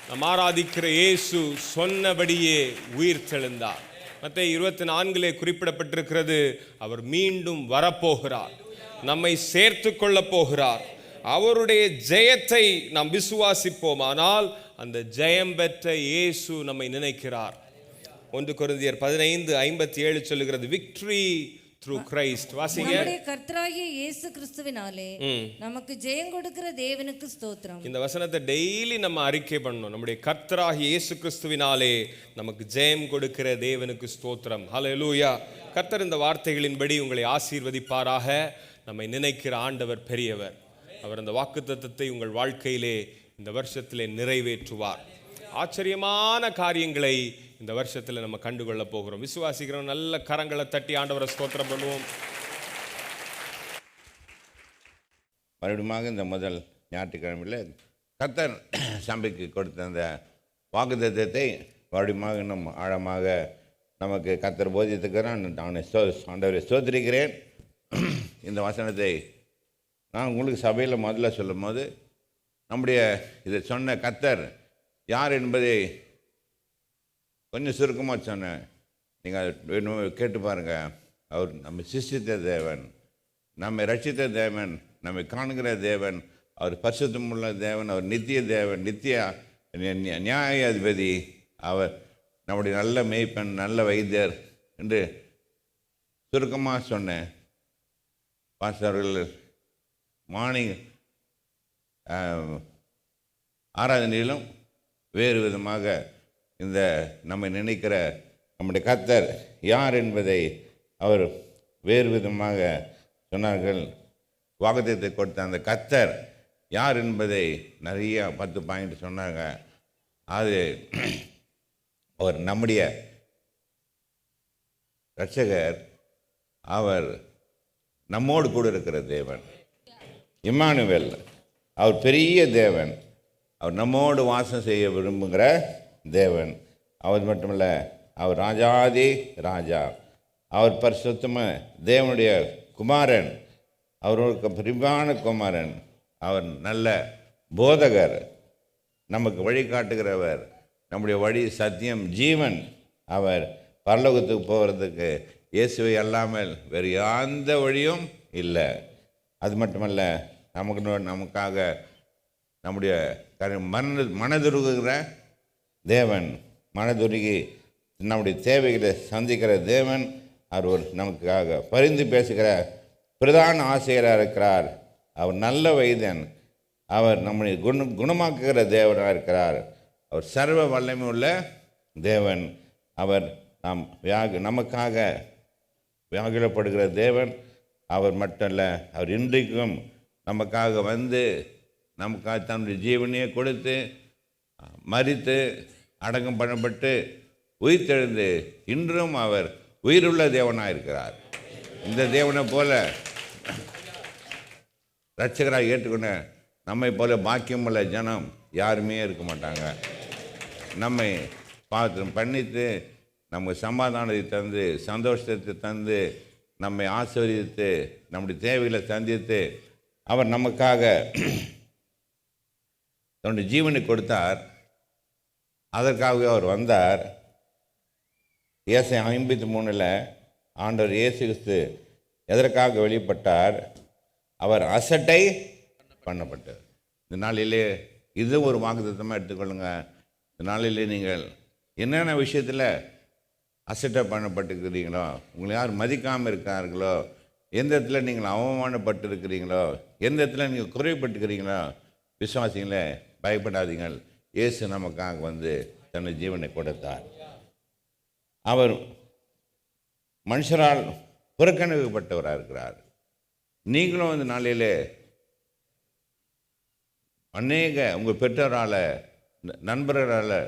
நாம் ஆராதிக்கிற இயேசு சொன்னபடியே உயிர்த்தெழுந்தார். மத்தேயு 24 குறிப்பிடப்பட்டிருக்கிறது, அவர் மீண்டும் வரப்போகிறார், நம்மை சேர்த்து கொள்ளப் போகிறார். அவருடைய ஜெயத்தை நாம் விசுவாசிப்போமானால் அந்த ஜெயம் பெற்ற இயேசு நம்மை நினைக்கிறார். 1 கொரிந்தியர் 15:57 சொல்லுகிறது, விக்டரி த்ரூ கிரைஸ்ட். வாசிங்க. நம்முடைய கர்த்தராகிய இயேசு கிறிஸ்துவினாலே நமக்கு ஜெயம் கொடுக்கிற தேவனுக்கு ஸ்தோத்திரம். இந்த வசனத்தை டெய்லி நம்ம அறிக்கை பண்ணணும். நம்முடைய கர்த்தராகிய இயேசு கிறிஸ்துவினாலே நமக்கு ஜெயம் கொடுக்கிற தேவனுக்கு ஸ்தோத்திரம். ஹல்லேலூயா. கர்த்தர் இந்த வார்த்தைகளின்படி உங்களை ஆசீர்வதிப்பாராக. நம்மை நினைக்கிற ஆண்டவர் பெரியவர். அவர் அந்த வாக்குத்தத்தத்தை உங்கள் வாழ்க்கையிலே இந்த வருஷத்திலே நிறைவேற்றுவார். ஆச்சரியமான காரியங்களை இந்த வருஷத்தில் நம்ம கண்டுகொள்ள போகிறோம். விசுவாசிக்கிறோம். நல்ல கரங்களை தட்டி ஆண்டவரை ஸ்தோத்திரம் பண்ணுவோம். மறுபடியும் இந்த முதல் ஞாயிற்றுக்கிழமையில் கர்த்தர் சபைக்கு கொடுத்த அந்த வாக்குத்தத்தத்தை மறுபடியும் இன்னும் ஆழமாக நமக்கு கர்த்தர் போதித்துக்கிறான். நான் ஆண்டவரை ஸ்தோத்திரிக்கிறேன். இந்த வசனத்தை நான் உங்களுக்கு சபையில் முதல்ல சொல்லும் போது நம்முடைய இதை சொன்ன கர்த்தர் யார் என்பதை கொஞ்சம் சுருக்கமாக சொன்னேன். நீங்கள் கேட்டு பாருங்கள். அவர் நம்ம சிருஷ்டித்த தேவன், நம்மை ரட்சித்த தேவன், நம்மை காண்கிற தேவன், அவர் பரிசுத்தமுள்ள தேவன், அவர் நித்திய தேவன், நித்திய நியாயாதிபதி, அவர் நம்முடைய நல்ல மேய்ப்பன், நல்ல வைத்தியர் என்று சுருக்கமாக சொன்னேன். பாஸ்டர்கள் மார்னிங் ஆராதனையிலும் வேறு விதமாக இந்த நம்மை நினைக்கிற நம்முடைய கர்த்தர் யார் என்பதை அவர் வேறு விதமாக சொன்னார்கள். வாக்குத்தத்தத்தை கொடுத்த அந்த கர்த்தர் யார் என்பதை நிறைய 10 பாயிண்ட் சொன்னாங்க. அது அவர் நம்முடைய இரட்சகர், அவர் நம்மோடு கூட இருக்கிற தேவன், இம்மானுவேல். அவர் பெரிய தேவன், அவர் நம்மோடு வாசம் செய்ய விரும்புகிற தேவன். அவர் மட்டுமல்ல, அவர் ராஜாதி ராஜா, அவர் பரிசுத்தம தேவனுடைய குமாரன், அவருக்கு பிரிவான குமாரன், அவர் நல்ல போதகர், நமக்கு வழிகாட்டுகிறவர், நம்முடைய வழி சத்தியம் ஜீவன். அவர் பரலோகத்துக்கு போகிறதுக்கு இயேசுவை அல்லாமல் வேறு எந்த வழியும் இல்லை. அது மட்டுமல்ல, நமக்காக நம்முடைய மனதுருகுகிற தேவன், மனதுருகி நம்முடைய தேவைகளை சந்திக்கிற தேவன். அவர் நமக்காக பரிந்து பேசுகிற பிரதான ஆசிரியராக இருக்கிறார். அவர் நல்ல வைத்தியன், அவர் நம்மை குணமாக்குகிற தேவனாக இருக்கிறார். அவர் சர்வ வல்லமை உள்ள தேவன். அவர் நமக்காக வியாகுலப்படுகிற தேவன். அவர் மட்டுமல்ல, அவர் இன்றைக்கும் நமக்காக வந்து நமக்காக தன்னுடைய ஜீவனையே கொடுத்து மரித்து அடக்கம் பண்ணப்பட்டு உயிர்த்தெழுந்து இன்றும் அவர் உயிருள்ள தேவனாக இருக்கிறார். இந்த தேவனை போல இரட்சகராக ஏற்றுக்கொண்ட நம்மை போல பாக்கியமுள்ள ஜனம் யாருமே இருக்க மாட்டாங்க. நம்மை பார்த்து பண்ணித்து நமக்கு சமாதானத்தை தந்து சந்தோஷத்தை தந்து நம்மை ஆசீர்வதித்து நம்முடைய தேவைகளை சந்தித்து அவர் நமக்காக தன்னுடைய ஜீவனை கொடுத்தார். அதற்காகவே அவர் வந்தார். ஏசாயா 53 ஆண்டவர் இயேசு கிறிஸ்து எதற்காக வெளிப்பட்டார்? அவர் அசட்டை பண்ணப்பட்டார். இந்த நாளிலே இது ஒரு வாக்குத்தத்தமாக எடுத்துக்கொள்ளுங்க. இந்த நாளிலே நீங்கள் என்னென்ன விஷயத்தில் அசட்டை பண்ணப்பட்டுருக்கிறீங்களோ, உங்களை யார் மதிக்காமல் இருக்கார்களோ, எந்த இடத்துல நீங்கள் அவமானப்பட்டு இருக்கிறீங்களோ, எந்த இடத்துல நீங்கள் குறைப்பட்டுக்கிறீங்களோ, விசுவாசிங்களே பயப்படாதீங்கள். இயேசு நமக்காக வந்து தன்னுடைய ஜீவனை கொடுத்தார். அவர் மனுஷரால் புறக்கணிக்கப்பட்டவராக இருக்கிறார். நீங்களும் இந்த நாளிலே அநேக உங்கள் பெற்றோரால் நண்பர்களால்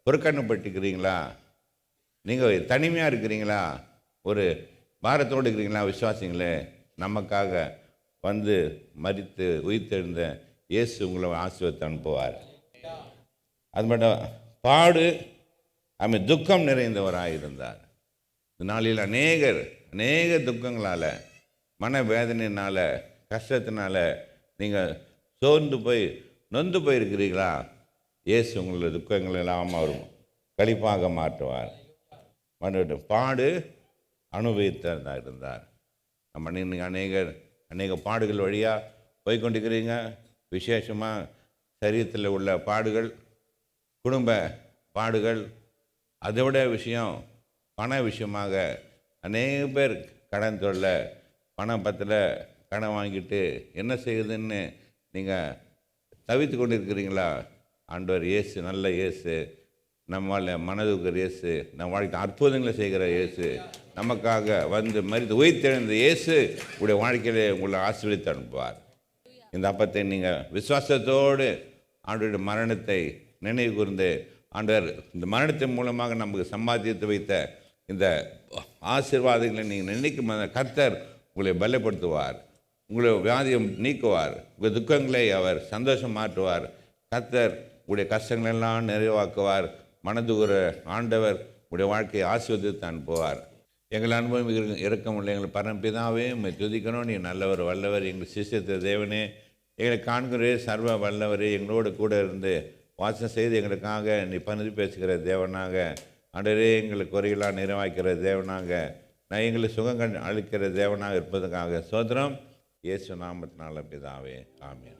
புறக்கணிப்பட்டுக்கிறீங்களா? நீங்கள் தனிமையாக இருக்கிறீங்களா? ஒரு பாரத்தோடு இருக்கிறீங்களா? விசுவாசிங்களே, நமக்காக வந்து மரித்து உயிர்த்தெழுந்த இயேசு உங்களை ஆசீர்வதித்து அனுப்புவார். அது மட்டும் பாடு அவன் துக்கம் நிறைந்தவராக இருந்தார். இந்த நாளில் அநேக துக்கங்களால், மனவேதனையினால், கஷ்டத்தினால நீங்கள் சோர்ந்து போய் நொந்து போயிருக்கிறீங்களா? இயேசு உங்களுடைய துக்கங்கள் எல்லாம் அவர் கழிப்பாக மாற்றுவார். பாடு அனுபவித்ததாக இருந்தார். நம்ம நீங்கள் அநேக பாடுகள் வழியாக போய்கொண்டிருக்கிறீங்க. விசேஷமாக சரீரத்தில் உள்ள பாடுகள், குடும்ப பாடுகள், அதை விட விஷயம் பண விஷயமாக அநேக பேர் கடன் தொல்ல, பணம் பத்தில் கடன் வாங்கிட்டு என்ன செய்யுதுன்னு நீங்கள் தவித்து கொண்டு இருக்கிறீங்களா? ஆண்டவர் இயேசு, நல்ல இயேசு, நம்மால் மனதுக்கிற இயேசு, நம்ம வாழ்க்கை அற்புதங்களை செய்கிற இயேசு, நமக்காக வந்து மரித்து உயிர்த்தெழுந்த இயேசு உங்களுடைய வாழ்க்கையிலே உங்களை ஆசீர்வதித்து அனுப்புவார். இந்த அப்பத்தை நீங்கள் விசுவாசத்தோடு ஆண்டவருடைய மரணத்தை நினைவு கூர்ந்து, ஆண்டவர் இந்த மரணத்தின் மூலமாக நமக்கு சம்பாதித்து வைத்த இந்த ஆசீர்வாதங்களை நீங்கள் நினைக்கும் கர்த்தர் உங்களை பலப்படுத்துவார், உங்களை வியாதியை நீக்குவார், உங்கள் துக்கங்களை அவர் சந்தோஷம் மாற்றுவார். கர்த்தர் உங்களுடைய கஷ்டங்களெல்லாம் நிறைவாக்குவார். மனதுகுற ஆண்டவர் உங்களுடைய வாழ்க்கையை ஆசீர்வதித்து அனுப்புவார். எங்கள் அனுபவம் இறக்கமுள்ள எங்கள் பரம்பிதாவே, உண்மை துதிக்கணும். நீ நல்லவர், வல்லவர், எங்கள் சிஷ்யத்த தேவனே, எங்களை காண்கிறே சர்வ வல்லவரே, எங்களோடு கூட இருந்து வாசம் செய்து எங்களுக்காக நீ பணிந்து பேசுகிற தேவனாக, ஆண்டவரே எங்களுக்கு குறைகளாக நிறைவாய்க்கிற தேவனாக, நான் எங்களை சுகங்கள் அளிக்கிற தேவனாக இருப்பதற்காக சோதரம் இயேசு நாமத்தினால பிதாவே, ஆமென்.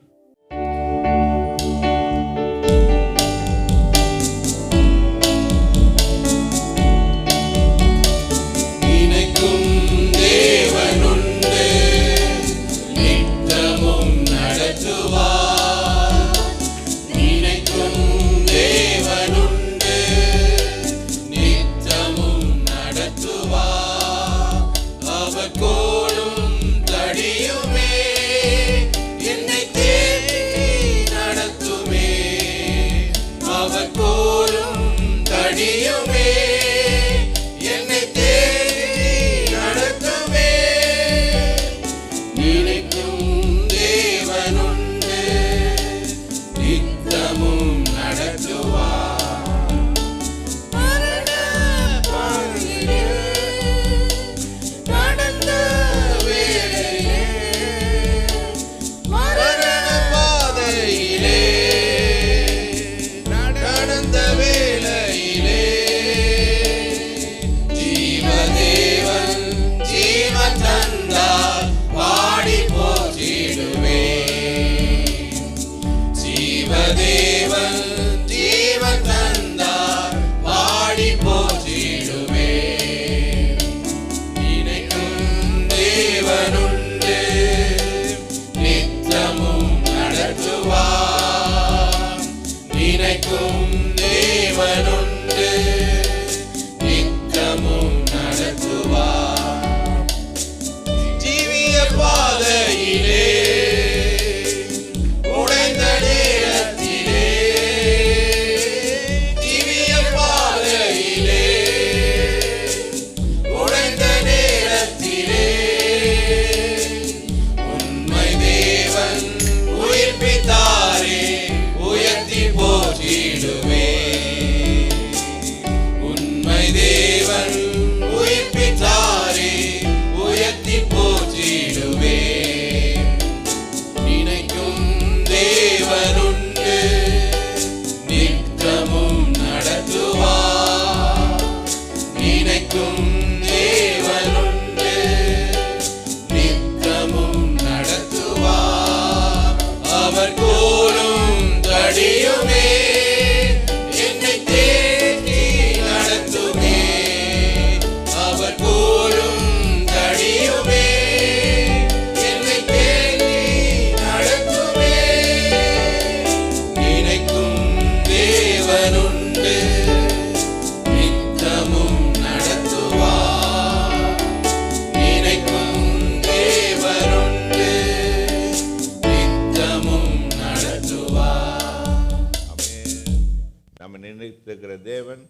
நம்ம நினைத்திருக்கிற தேவன்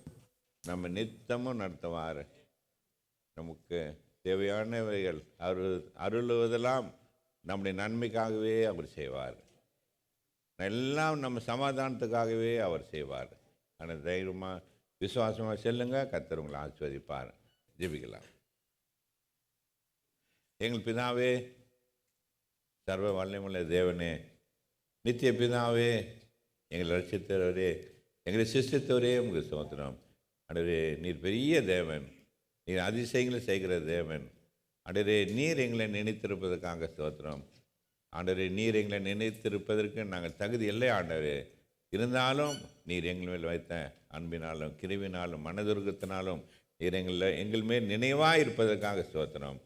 நம்ம நித்தமும் நடத்துவார். நமக்கு தேவையானவைகள் அருளுவதெல்லாம் நம்முடைய நன்மைக்காகவே அவர் செய்வார். எல்லாம் நம்ம சமாதானத்துக்காகவே அவர் செய்வார். ஆனால் தைரியமாக விசுவாசமாக செல்லுங்க, கர்த்தர் உங்களை ஆசீர்வதிப்பார். ஜெபிக்கலாம். எங்கள் பிதாவே, சர்வ வல்லமையுள்ள தேவனே, நித்திய பிதாவே, எங்களை ரட்சித்தவரே, எங்களை சிருஷ்டித்தவரே, உங்களுக்கு ஸ்தோத்திரம். ஆண்டவரே, நீர் பெரிய தேவன், நீர் அதிசயங்களை செய்கிற தேவன். ஆண்டவரே, நீர் எங்களை நினைத்திருப்பதற்காக ஸ்தோத்திரம். ஆண்டவரே, நீர் எங்களை நினைத்திருப்பதற்கு நாங்கள் தகுதி இல்லை ஆண்டவரே. இருந்தாலும் நீர் எங்கள் மேல் வைத்த அன்பினாலும் கிருவினாலும் மனதுருக்கத்தினாலும் நீர் எங்கள் மேல் நினைவாக இருப்பதற்காக ஸ்தோத்திரம்.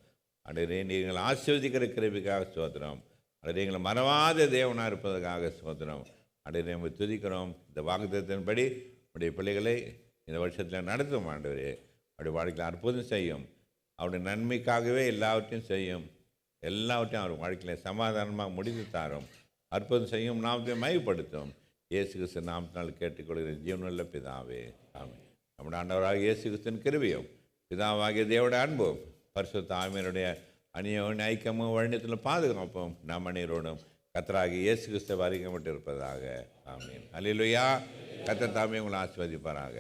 ஆண்டவரே, நீர் எங்களை ஆசீர்வதிக்கிற கிருபிக்காக ஸ்தோத்திரம். ஆண்டவரே, எங்களை மறவாத தேவனாக இருப்பதற்காக ஸ்தோத்திரம். ஆண்டவரே, நம்ம துதிக்கிறோம். இந்த வாக்குத்தத்தின்படி நம்முடைய பிள்ளைகளை இந்த வருஷத்தில் நடத்தும் ஆண்டவரே. அவருடைய வாழ்க்கையில் அற்புதம் செய்யும். அவருடைய நன்மைக்காகவே எல்லாவற்றையும் செய்யும். எல்லாவற்றையும் அவர் வாழ்க்கையில் சமாதானமாக முடித்து தாரும். அற்புதம் செய்யும், நாமத்தை மையப்படுத்தும். இயேசு கிறிஸ்து நாமத்தினால் கேட்டுக்கொள்கிற ஜீவனுள்ள பிதாவே, ஆமென். நம்முடைய ஆண்டவராக இயேசு கிறிஸ்துவின் கிருபையும் பிதாவாகிய தேவனுடைய அன்பும் பரிசுத்த ஆவியானவருடைய அந்நியோன்ய ஐக்கியமும் வழிநடத்தலும் பாதுகாப்பும் நம் அனைவரோடும் கர்த்தராகிய இயேசு கிறிஸ்து வரைக்கப்பட்டிருப்பதாக. ஆமென். அல்லேலூயா. கர்த்தர் தாமே உங்களை ஆசீர்வதிப்பாராக.